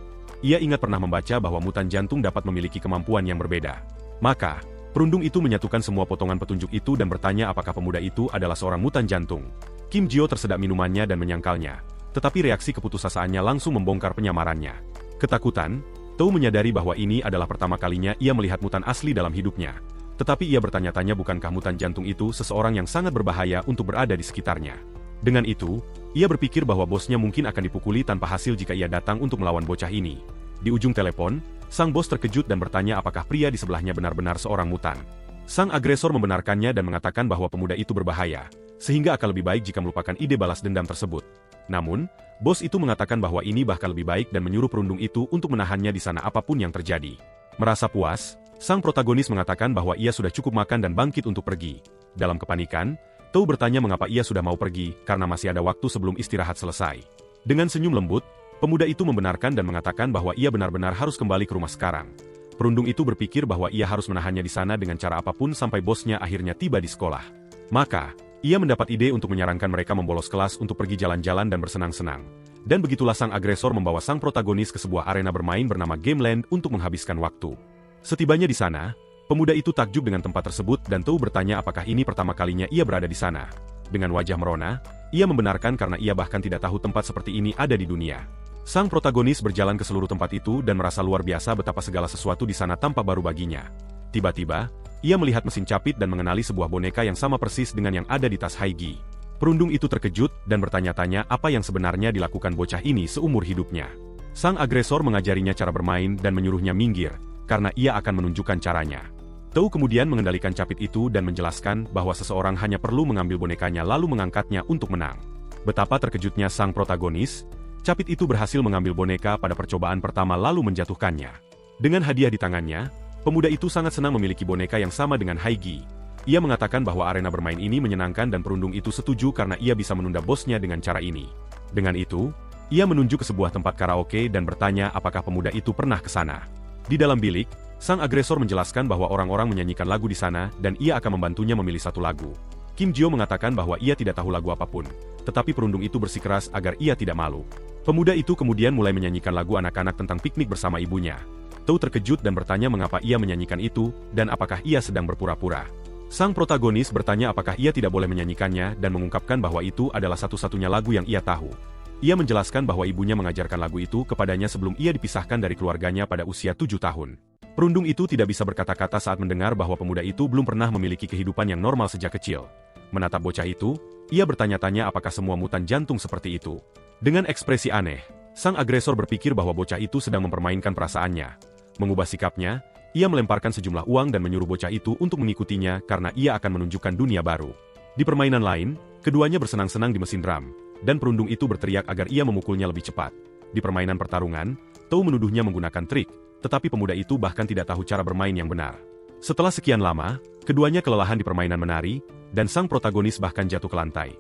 Ia ingat pernah membaca bahwa mutan jantung dapat memiliki kemampuan yang berbeda. Maka, perundung itu menyatukan semua potongan petunjuk itu dan bertanya apakah pemuda itu adalah seorang mutan jantung. Kim Jio tersedak minumannya dan menyangkalnya, tetapi reaksi keputusasanya langsung membongkar penyamarannya. Ketakutan, Tou menyadari bahwa ini adalah pertama kalinya ia melihat mutan asli dalam hidupnya. Tetapi ia bertanya-tanya bukankah mutan jantung itu seseorang yang sangat berbahaya untuk berada di sekitarnya. Dengan itu, ia berpikir bahwa bosnya mungkin akan dipukuli tanpa hasil jika ia datang untuk melawan bocah ini. Di ujung telepon, sang bos terkejut dan bertanya apakah pria di sebelahnya benar-benar seorang mutan. Sang agresor membenarkannya dan mengatakan bahwa pemuda itu berbahaya, sehingga akan lebih baik jika melupakan ide balas dendam tersebut. Namun, bos itu mengatakan bahwa ini bahkan lebih baik dan menyuruh perundung itu untuk menahannya di sana apapun yang terjadi. Merasa puas, sang protagonis mengatakan bahwa ia sudah cukup makan dan bangkit untuk pergi. Dalam kepanikan, Tou bertanya mengapa ia sudah mau pergi, karena masih ada waktu sebelum istirahat selesai. Dengan senyum lembut, pemuda itu membenarkan dan mengatakan bahwa ia benar-benar harus kembali ke rumah sekarang. Perundung itu berpikir bahwa ia harus menahannya di sana dengan cara apapun sampai bosnya akhirnya tiba di sekolah. Maka, ia mendapat ide untuk menyarankan mereka membolos kelas untuk pergi jalan-jalan dan bersenang-senang. Dan begitulah sang agresor membawa sang protagonis ke sebuah arena bermain bernama Game Land untuk menghabiskan waktu. Setibanya di sana, pemuda itu takjub dengan tempat tersebut dan Tou bertanya apakah ini pertama kalinya ia berada di sana. Dengan wajah merona, ia membenarkan karena ia bahkan tidak tahu tempat seperti ini ada di dunia. Sang protagonis berjalan ke seluruh tempat itu dan merasa luar biasa betapa segala sesuatu di sana tampak baru baginya. Tiba-tiba, ia melihat mesin capit dan mengenali sebuah boneka yang sama persis dengan yang ada di tas Haigi. Perundung itu terkejut dan bertanya-tanya apa yang sebenarnya dilakukan bocah ini seumur hidupnya. Sang agresor mengajarinya cara bermain dan menyuruhnya minggir, karena ia akan menunjukkan caranya. Tou kemudian mengendalikan capit itu dan menjelaskan bahwa seseorang hanya perlu mengambil bonekanya lalu mengangkatnya untuk menang. Betapa terkejutnya sang protagonis, capit itu berhasil mengambil boneka pada percobaan pertama lalu menjatuhkannya. Dengan hadiah di tangannya, pemuda itu sangat senang memiliki boneka yang sama dengan Haigi. Ia mengatakan bahwa arena bermain ini menyenangkan dan perundung itu setuju karena ia bisa menunda bosnya dengan cara ini. Dengan itu, ia menunjuk ke sebuah tempat karaoke dan bertanya apakah pemuda itu pernah ke sana. Di dalam bilik, sang agresor menjelaskan bahwa orang-orang menyanyikan lagu di sana dan ia akan membantunya memilih satu lagu. Kim Jio mengatakan bahwa ia tidak tahu lagu apapun, tetapi perundung itu bersikeras agar ia tidak malu. Pemuda itu kemudian mulai menyanyikan lagu anak-anak tentang piknik bersama ibunya. Tou terkejut dan bertanya mengapa ia menyanyikan itu dan apakah ia sedang berpura-pura. Sang protagonis bertanya apakah ia tidak boleh menyanyikannya dan mengungkapkan bahwa itu adalah satu-satunya lagu yang ia tahu. Ia menjelaskan bahwa ibunya mengajarkan lagu itu kepadanya sebelum ia dipisahkan dari keluarganya pada usia 7 tahun. Perundung itu tidak bisa berkata-kata saat mendengar bahwa pemuda itu belum pernah memiliki kehidupan yang normal sejak kecil. Menatap bocah itu, ia bertanya-tanya apakah semua mutan jantung seperti itu. Dengan ekspresi aneh, sang agresor berpikir bahwa bocah itu sedang mempermainkan perasaannya. Mengubah sikapnya, ia melemparkan sejumlah uang dan menyuruh bocah itu untuk mengikutinya karena ia akan menunjukkan dunia baru. Di permainan lain, keduanya bersenang-senang di mesin drum, dan perundung itu berteriak agar ia memukulnya lebih cepat. Di permainan pertarungan, Tou menuduhnya menggunakan trik, tetapi pemuda itu bahkan tidak tahu cara bermain yang benar. Setelah sekian lama, keduanya kelelahan di permainan menari, dan sang protagonis bahkan jatuh ke lantai.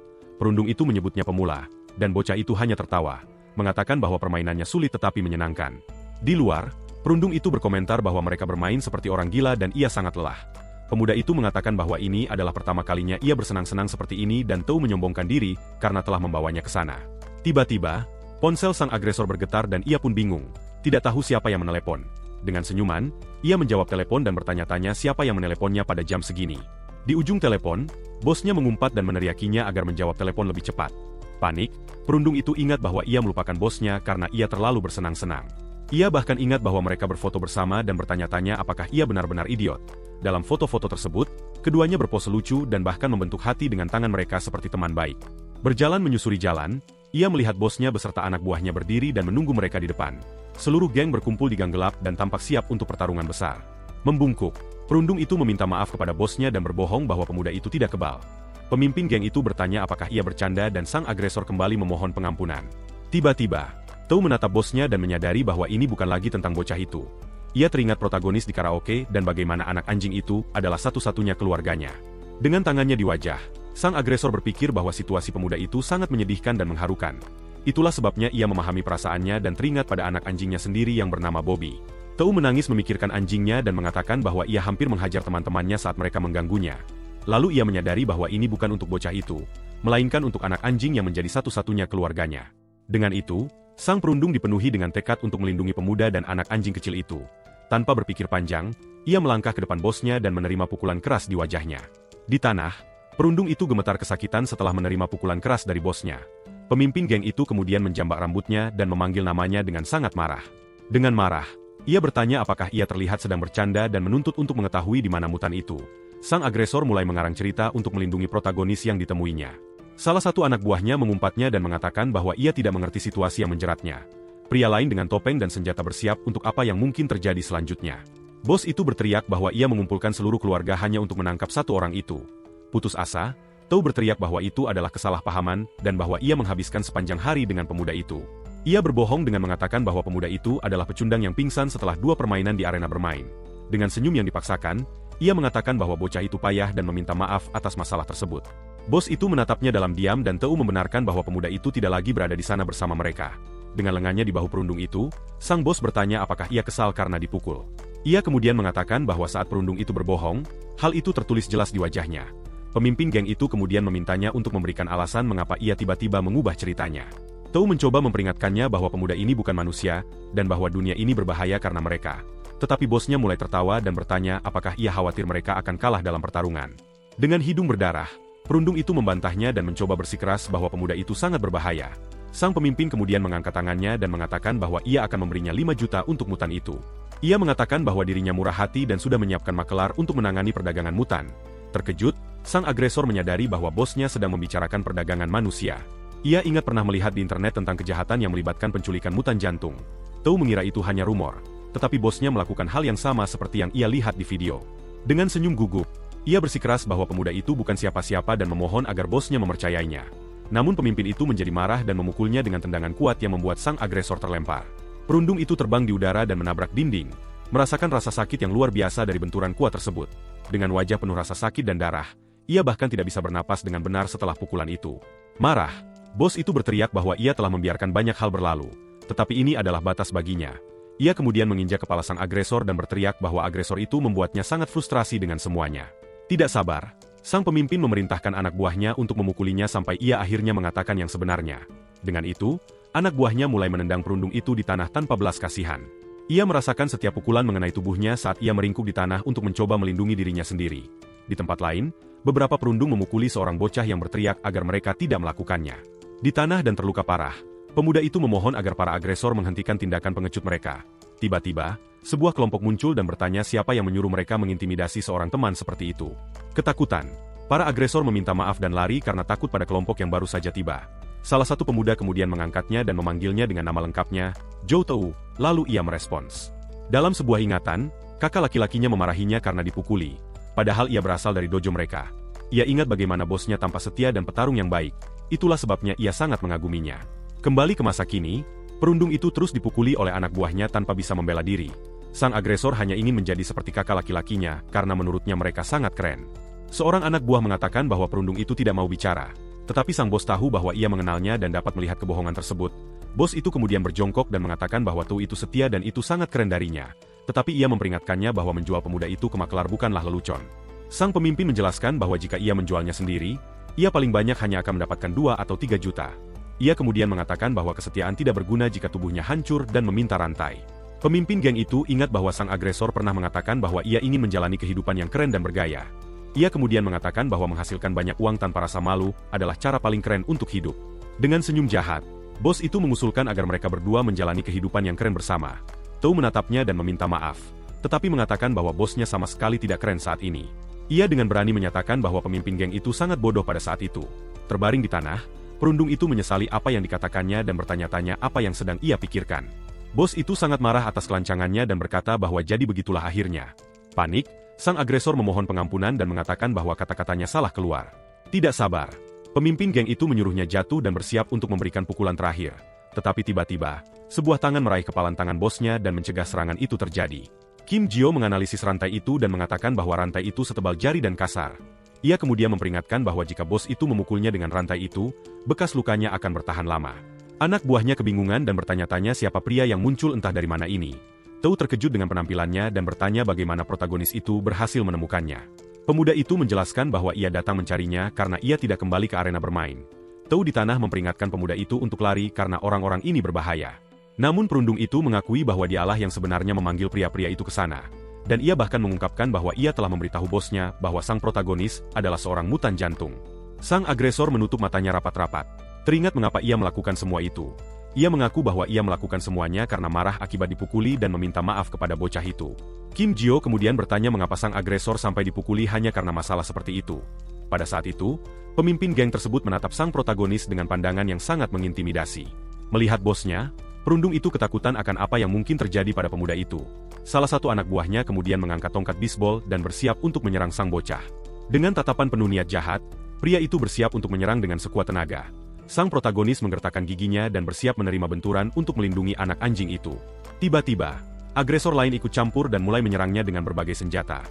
Perundung itu menyebutnya pemula, dan bocah itu hanya tertawa, mengatakan bahwa permainannya sulit tetapi menyenangkan. Di luar, perundung itu berkomentar bahwa mereka bermain seperti orang gila dan ia sangat lelah. Pemuda itu mengatakan bahwa ini adalah pertama kalinya ia bersenang-senang seperti ini dan Tou menyombongkan diri karena telah membawanya ke sana. Tiba-tiba, ponsel sang agresor bergetar dan ia pun bingung, tidak tahu siapa yang menelepon. Dengan senyuman, ia menjawab telepon dan bertanya-tanya siapa yang meneleponnya pada jam segini. Di ujung telepon, bosnya mengumpat dan meneriakinya agar menjawab telepon lebih cepat. Panik, perundung itu ingat bahwa ia melupakan bosnya karena ia terlalu bersenang-senang. Ia bahkan ingat bahwa mereka berfoto bersama dan bertanya-tanya apakah ia benar-benar idiot. Dalam foto-foto tersebut, keduanya berpose lucu dan bahkan membentuk hati dengan tangan mereka seperti teman baik. Berjalan menyusuri jalan, ia melihat bosnya beserta anak buahnya berdiri dan menunggu mereka di depan. Seluruh geng berkumpul di gang gelap dan tampak siap untuk pertarungan besar. Membungkuk, perundung itu meminta maaf kepada bosnya dan berbohong bahwa pemuda itu tidak kebal. Pemimpin geng itu bertanya apakah ia bercanda dan sang agresor kembali memohon pengampunan. Tiba-tiba, Tou menatap bosnya dan menyadari bahwa ini bukan lagi tentang bocah itu. Ia teringat protagonis di karaoke dan bagaimana anak anjing itu adalah satu-satunya keluarganya. Dengan tangannya di wajah, sang agresor berpikir bahwa situasi pemuda itu sangat menyedihkan dan mengharukan. Itulah sebabnya ia memahami perasaannya dan teringat pada anak anjingnya sendiri yang bernama Bobby. Tou menangis memikirkan anjingnya dan mengatakan bahwa ia hampir menghajar teman-temannya saat mereka mengganggunya. Lalu ia menyadari bahwa ini bukan untuk bocah itu, melainkan untuk anak anjing yang menjadi satu-satunya keluarganya. Dengan itu, sang perundung dipenuhi dengan tekad untuk melindungi pemuda dan anak anjing kecil itu. Tanpa berpikir panjang, ia melangkah ke depan bosnya dan menerima pukulan keras di wajahnya. Di tanah, perundung itu gemetar kesakitan setelah menerima pukulan keras dari bosnya. Pemimpin geng itu kemudian menjambak rambutnya dan memanggil namanya dengan sangat marah. Dengan marah, ia bertanya apakah ia terlihat sedang bercanda dan menuntut untuk mengetahui di mana mutan itu. Sang agresor mulai mengarang cerita untuk melindungi protagonis yang ditemuinya. Salah satu anak buahnya mengumpatnya dan mengatakan bahwa ia tidak mengerti situasi yang menjeratnya. Pria lain dengan topeng dan senjata bersiap untuk apa yang mungkin terjadi selanjutnya. Bos itu berteriak bahwa ia mengumpulkan seluruh keluarga hanya untuk menangkap satu orang itu. Putus asa, Tou berteriak bahwa itu adalah kesalahpahaman dan bahwa ia menghabiskan sepanjang hari dengan pemuda itu. Ia berbohong dengan mengatakan bahwa pemuda itu adalah pecundang yang pingsan setelah 2 permainan di arena bermain. Dengan senyum yang dipaksakan, ia mengatakan bahwa bocah itu payah dan meminta maaf atas masalah tersebut. Bos itu menatapnya dalam diam dan Tou membenarkan bahwa pemuda itu tidak lagi berada di sana bersama mereka. Dengan lengannya di bahu perundung itu, sang bos bertanya apakah ia kesal karena dipukul. Ia kemudian mengatakan bahwa saat perundung itu berbohong, hal itu tertulis jelas di wajahnya. Pemimpin geng itu kemudian memintanya untuk memberikan alasan mengapa ia tiba-tiba mengubah ceritanya. Tou mencoba memperingatkannya bahwa pemuda ini bukan manusia, dan bahwa dunia ini berbahaya karena mereka. Tetapi bosnya mulai tertawa dan bertanya apakah ia khawatir mereka akan kalah dalam pertarungan. Dengan hidung berdarah, perundung itu membantahnya dan mencoba bersikeras bahwa pemuda itu sangat berbahaya. Sang pemimpin kemudian mengangkat tangannya dan mengatakan bahwa ia akan memberinya 5 juta untuk mutan itu. Ia mengatakan bahwa dirinya murah hati dan sudah menyiapkan makelar untuk menangani perdagangan mutan. Terkejut, sang agresor menyadari bahwa bosnya sedang membicarakan perdagangan manusia. Ia ingat pernah melihat di internet tentang kejahatan yang melibatkan penculikan mutan jantung. Tou mengira itu hanya rumor, tetapi bosnya melakukan hal yang sama seperti yang ia lihat di video. Dengan senyum gugup, ia bersikeras bahwa pemuda itu bukan siapa-siapa dan memohon agar bosnya mempercayainya. Namun pemimpin itu menjadi marah dan memukulnya dengan tendangan kuat yang membuat sang agresor terlempar. Perundung itu terbang di udara dan menabrak dinding, merasakan rasa sakit yang luar biasa dari benturan kuat tersebut. Dengan wajah penuh rasa sakit dan darah, ia bahkan tidak bisa bernapas dengan benar setelah pukulan itu. Marah, bos itu berteriak bahwa ia telah membiarkan banyak hal berlalu, tetapi ini adalah batas baginya. Ia kemudian menginjak kepala sang agresor dan berteriak bahwa agresor itu membuatnya sangat frustrasi dengan semuanya. Tidak sabar, sang pemimpin memerintahkan anak buahnya untuk memukulinya sampai ia akhirnya mengatakan yang sebenarnya. Dengan itu, anak buahnya mulai menendang perundung itu di tanah tanpa belas kasihan. Ia merasakan setiap pukulan mengenai tubuhnya saat ia meringkuk di tanah untuk mencoba melindungi dirinya sendiri. Di tempat lain, beberapa perundung memukuli seorang bocah yang berteriak agar mereka tidak melakukannya. Di tanah dan terluka parah, pemuda itu memohon agar para agresor menghentikan tindakan pengecut mereka. Tiba-tiba, sebuah kelompok muncul dan bertanya siapa yang menyuruh mereka mengintimidasi seorang teman seperti itu. Ketakutan, para agresor meminta maaf dan lari karena takut pada kelompok yang baru saja tiba. Salah satu pemuda kemudian mengangkatnya dan memanggilnya dengan nama lengkapnya, Zhou Tou, lalu ia merespons. Dalam sebuah ingatan, kakak laki-lakinya memarahinya karena dipukuli, padahal ia berasal dari dojo mereka. Ia ingat bagaimana bosnya tampak setia dan petarung yang baik, itulah sebabnya ia sangat mengaguminya. Kembali ke masa kini, perundung itu terus dipukuli oleh anak buahnya tanpa bisa membela diri. Sang agresor hanya ingin menjadi seperti kakak laki-lakinya karena menurutnya mereka sangat keren. Seorang anak buah mengatakan bahwa perundung itu tidak mau bicara, tetapi sang bos tahu bahwa ia mengenalnya dan dapat melihat kebohongan tersebut. Bos itu kemudian berjongkok dan mengatakan bahwa Tou itu setia dan itu sangat keren darinya, tetapi ia memperingatkannya bahwa menjual pemuda itu ke makelar bukanlah lelucon. Sang pemimpin menjelaskan bahwa jika ia menjualnya sendiri, ia paling banyak hanya akan mendapatkan 2 atau 3 juta. Ia kemudian mengatakan bahwa kesetiaan tidak berguna jika tubuhnya hancur dan meminta rantai. Pemimpin geng itu ingat bahwa sang agresor pernah mengatakan bahwa ia ingin menjalani kehidupan yang keren dan bergaya. Ia kemudian mengatakan bahwa menghasilkan banyak uang tanpa rasa malu adalah cara paling keren untuk hidup. Dengan senyum jahat, bos itu mengusulkan agar mereka berdua menjalani kehidupan yang keren bersama. Tou menatapnya dan meminta maaf, tetapi mengatakan bahwa bosnya sama sekali tidak keren saat ini. Ia dengan berani menyatakan bahwa pemimpin geng itu sangat bodoh pada saat itu. Terbaring di tanah, perundung itu menyesali apa yang dikatakannya dan bertanya-tanya apa yang sedang ia pikirkan. Bos itu sangat marah atas kelancangannya dan berkata bahwa jadi begitulah akhirnya. Panik, sang agresor memohon pengampunan dan mengatakan bahwa kata-katanya salah keluar. Tidak sabar. Pemimpin geng itu menyuruhnya jatuh dan bersiap untuk memberikan pukulan terakhir. Tetapi tiba-tiba, sebuah tangan meraih kepalan tangan bosnya dan mencegah serangan itu terjadi. Kim Jio menganalisis rantai itu dan mengatakan bahwa rantai itu setebal jari dan kasar. Ia kemudian memperingatkan bahwa jika bos itu memukulnya dengan rantai itu, bekas lukanya akan bertahan lama. Anak buahnya kebingungan dan bertanya-tanya siapa pria yang muncul entah dari mana ini. Tou terkejut dengan penampilannya dan bertanya bagaimana protagonis itu berhasil menemukannya. Pemuda itu menjelaskan bahwa ia datang mencarinya karena ia tidak kembali ke arena bermain. Tou di tanah memperingatkan pemuda itu untuk lari karena orang-orang ini berbahaya. Namun perundung itu mengakui bahwa dialah yang sebenarnya memanggil pria-pria itu ke sana. Dan ia bahkan mengungkapkan bahwa ia telah memberitahu bosnya bahwa sang protagonis adalah seorang mutan jantung. Sang agresor menutup matanya rapat-rapat. Teringat mengapa ia melakukan semua itu. Ia mengaku bahwa ia melakukan semuanya karena marah akibat dipukuli dan meminta maaf kepada bocah itu. Kim Jio kemudian bertanya mengapa sang agresor sampai dipukuli hanya karena masalah seperti itu. Pada saat itu, pemimpin geng tersebut menatap sang protagonis dengan pandangan yang sangat mengintimidasi. Melihat bosnya, perundung itu ketakutan akan apa yang mungkin terjadi pada pemuda itu. Salah satu anak buahnya kemudian mengangkat tongkat bisbol dan bersiap untuk menyerang sang bocah. Dengan tatapan penuh niat jahat, pria itu bersiap untuk menyerang dengan sekuat tenaga. Sang protagonis menggertakkan giginya dan bersiap menerima benturan untuk melindungi anak anjing itu. Tiba-tiba, agresor lain ikut campur dan mulai menyerangnya dengan berbagai senjata.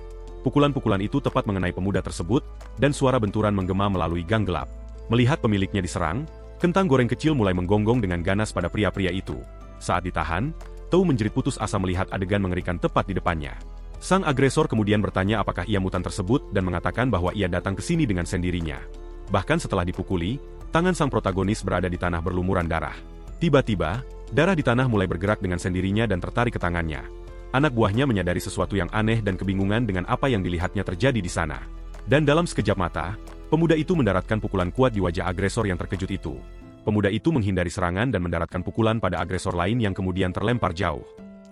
Pukulan-pukulan itu tepat mengenai pemuda tersebut, dan suara benturan menggema melalui gang gelap. Melihat pemiliknya diserang, kentang goreng kecil mulai menggonggong dengan ganas pada pria-pria itu. Saat ditahan, Tou menjerit putus asa melihat adegan mengerikan tepat di depannya. Sang agresor kemudian bertanya apakah ia mutan tersebut dan mengatakan bahwa ia datang ke sini dengan sendirinya. Bahkan setelah dipukuli, tangan sang protagonis berada di tanah berlumuran darah. Tiba-tiba, darah di tanah mulai bergerak dengan sendirinya dan tertarik ke tangannya. Anak buahnya menyadari sesuatu yang aneh dan kebingungan dengan apa yang dilihatnya terjadi di sana. Dan dalam sekejap mata, pemuda itu mendaratkan pukulan kuat di wajah agresor yang terkejut itu. Pemuda itu menghindari serangan dan mendaratkan pukulan pada agresor lain yang kemudian terlempar jauh.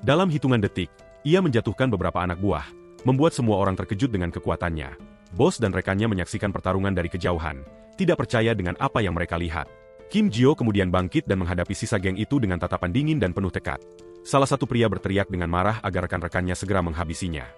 Dalam hitungan detik, ia menjatuhkan beberapa anak buah, membuat semua orang terkejut dengan kekuatannya. Bos dan rekannya menyaksikan pertarungan dari kejauhan, tidak percaya dengan apa yang mereka lihat. Kim Jio kemudian bangkit dan menghadapi sisa geng itu dengan tatapan dingin dan penuh tekad. Salah satu pria berteriak dengan marah agar rekan-rekannya segera menghabisinya.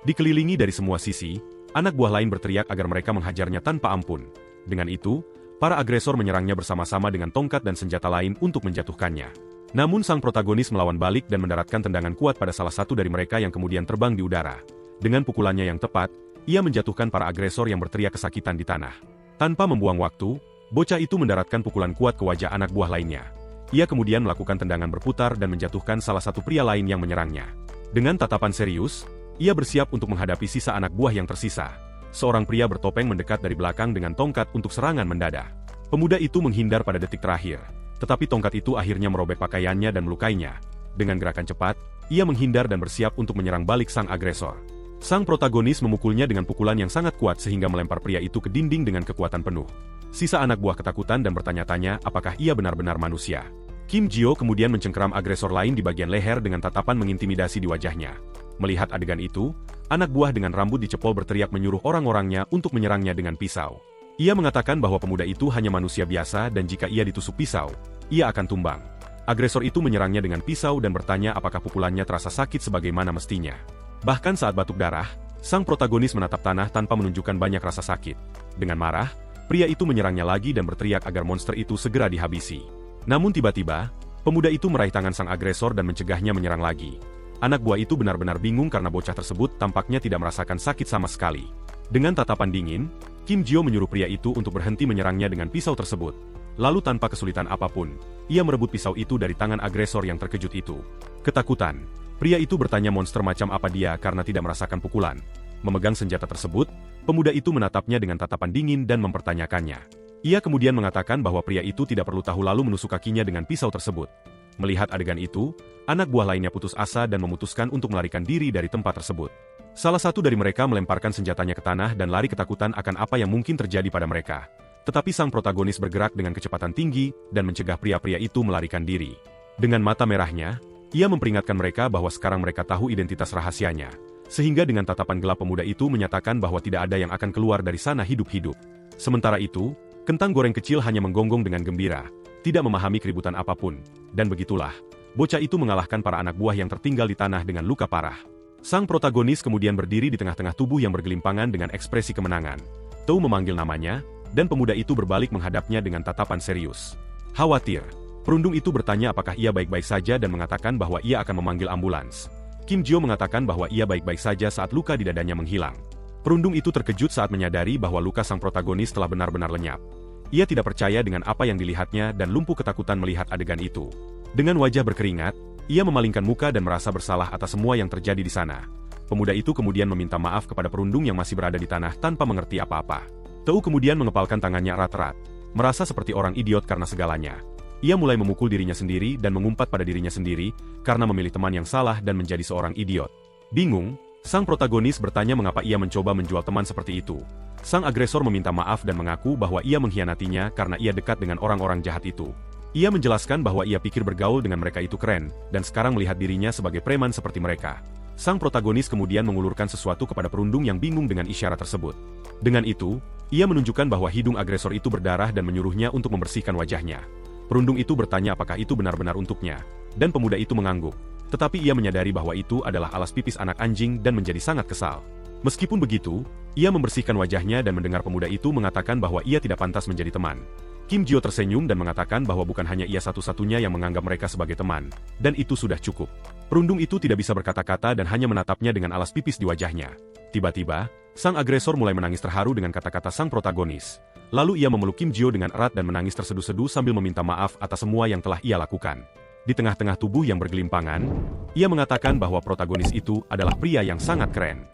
Dikelilingi dari semua sisi, anak buah lain berteriak agar mereka menghajarnya tanpa ampun. Dengan itu, para agresor menyerangnya bersama-sama dengan tongkat dan senjata lain untuk menjatuhkannya. Namun sang protagonis melawan balik dan mendaratkan tendangan kuat pada salah satu dari mereka yang kemudian terbang di udara. Dengan pukulannya yang tepat, ia menjatuhkan para agresor yang berteriak kesakitan di tanah. Tanpa membuang waktu, bocah itu mendaratkan pukulan kuat ke wajah anak buah lainnya. Ia kemudian melakukan tendangan berputar dan menjatuhkan salah satu pria lain yang menyerangnya. Dengan tatapan serius, ia bersiap untuk menghadapi sisa anak buah yang tersisa. Seorang pria bertopeng mendekat dari belakang dengan tongkat untuk serangan mendadak. Pemuda itu menghindar pada detik terakhir, tetapi tongkat itu akhirnya merobek pakaiannya dan melukainya. Dengan gerakan cepat, ia menghindar dan bersiap untuk menyerang balik sang agresor. Sang protagonis memukulnya dengan pukulan yang sangat kuat sehingga melempar pria itu ke dinding dengan kekuatan penuh. Sisa anak buah ketakutan dan bertanya-tanya apakah ia benar-benar manusia. Kim Jio kemudian mencengkeram agresor lain di bagian leher dengan tatapan mengintimidasi di wajahnya. Melihat adegan itu, anak buah dengan rambut dicepol berteriak menyuruh orang-orangnya untuk menyerangnya dengan pisau. Ia mengatakan bahwa pemuda itu hanya manusia biasa dan jika ia ditusuk pisau, ia akan tumbang. Agresor itu menyerangnya dengan pisau dan bertanya apakah pukulannya terasa sakit sebagaimana mestinya. Bahkan saat batuk darah, sang protagonis menatap tanah tanpa menunjukkan banyak rasa sakit. Dengan marah, pria itu menyerangnya lagi dan berteriak agar monster itu segera dihabisi. Namun tiba-tiba, pemuda itu meraih tangan sang agresor dan mencegahnya menyerang lagi. Anak buah itu benar-benar bingung karena bocah tersebut tampaknya tidak merasakan sakit sama sekali. Dengan tatapan dingin, Kim Jio menyuruh pria itu untuk berhenti menyerangnya dengan pisau tersebut. Lalu tanpa kesulitan apapun, ia merebut pisau itu dari tangan agresor yang terkejut itu. Ketakutan, pria itu bertanya monster macam apa dia karena tidak merasakan pukulan. Memegang senjata tersebut, pemuda itu menatapnya dengan tatapan dingin dan mempertanyakannya. Ia kemudian mengatakan bahwa pria itu tidak perlu tahu lalu menusuk kakinya dengan pisau tersebut. Melihat adegan itu, anak buah lainnya putus asa dan memutuskan untuk melarikan diri dari tempat tersebut. Salah satu dari mereka melemparkan senjatanya ke tanah dan lari ketakutan akan apa yang mungkin terjadi pada mereka. Tetapi sang protagonis bergerak dengan kecepatan tinggi dan mencegah pria-pria itu melarikan diri. Dengan mata merahnya, Ia memperingatkan mereka bahwa sekarang mereka tahu identitas rahasianya. Sehingga dengan tatapan gelap pemuda itu menyatakan bahwa tidak ada yang akan keluar dari sana hidup-hidup. Sementara itu, kentang goreng kecil hanya menggonggong dengan gembira, tidak memahami keributan apapun. Dan begitulah, bocah itu mengalahkan para anak buah yang tertinggal di tanah dengan luka parah. Sang protagonis kemudian berdiri di tengah-tengah tubuh yang bergelimpangan dengan ekspresi kemenangan. Tou memanggil namanya, dan pemuda itu berbalik menghadapnya dengan tatapan serius. Khawatir. Perundung itu bertanya apakah ia baik-baik saja dan mengatakan bahwa ia akan memanggil ambulans. Kim Jio mengatakan bahwa ia baik-baik saja saat luka di dadanya menghilang. Perundung itu terkejut saat menyadari bahwa luka sang protagonis telah benar-benar lenyap. Ia tidak percaya dengan apa yang dilihatnya dan lumpuh ketakutan melihat adegan itu. Dengan wajah berkeringat, ia memalingkan muka dan merasa bersalah atas semua yang terjadi di sana. Pemuda itu kemudian meminta maaf kepada perundung yang masih berada di tanah tanpa mengerti apa-apa. Tou kemudian mengepalkan tangannya erat-erat, merasa seperti orang idiot karena segalanya. Ia mulai memukul dirinya sendiri dan mengumpat pada dirinya sendiri, karena memilih teman yang salah dan menjadi seorang idiot. Bingung, sang protagonis bertanya mengapa ia mencoba menjual teman seperti itu. Sang agresor meminta maaf dan mengaku bahwa ia mengkhianatinya karena ia dekat dengan orang-orang jahat itu. Ia menjelaskan bahwa ia pikir bergaul dengan mereka itu keren, dan sekarang melihat dirinya sebagai preman seperti mereka. Sang protagonis kemudian mengulurkan sesuatu kepada perundung yang bingung dengan isyarat tersebut. Dengan itu, ia menunjukkan bahwa hidung agresor itu berdarah dan menyuruhnya untuk membersihkan wajahnya. Perundung itu bertanya apakah itu benar-benar untuknya, dan pemuda itu mengangguk. Tetapi ia menyadari bahwa itu adalah alas pipis anak anjing dan menjadi sangat kesal. Meskipun begitu, ia membersihkan wajahnya dan mendengar pemuda itu mengatakan bahwa ia tidak pantas menjadi teman. Kim Jio tersenyum dan mengatakan bahwa bukan hanya ia satu-satunya yang menganggap mereka sebagai teman, dan itu sudah cukup. Perundung itu tidak bisa berkata-kata dan hanya menatapnya dengan alas pipis di wajahnya. Tiba-tiba, sang agresor mulai menangis terharu dengan kata-kata sang protagonis. Lalu ia memeluk Kim Jio dengan erat dan menangis terseduh-seduh sambil meminta maaf atas semua yang telah ia lakukan. Di tengah-tengah tubuh yang bergelimpangan, ia mengatakan bahwa protagonis itu adalah pria yang sangat keren.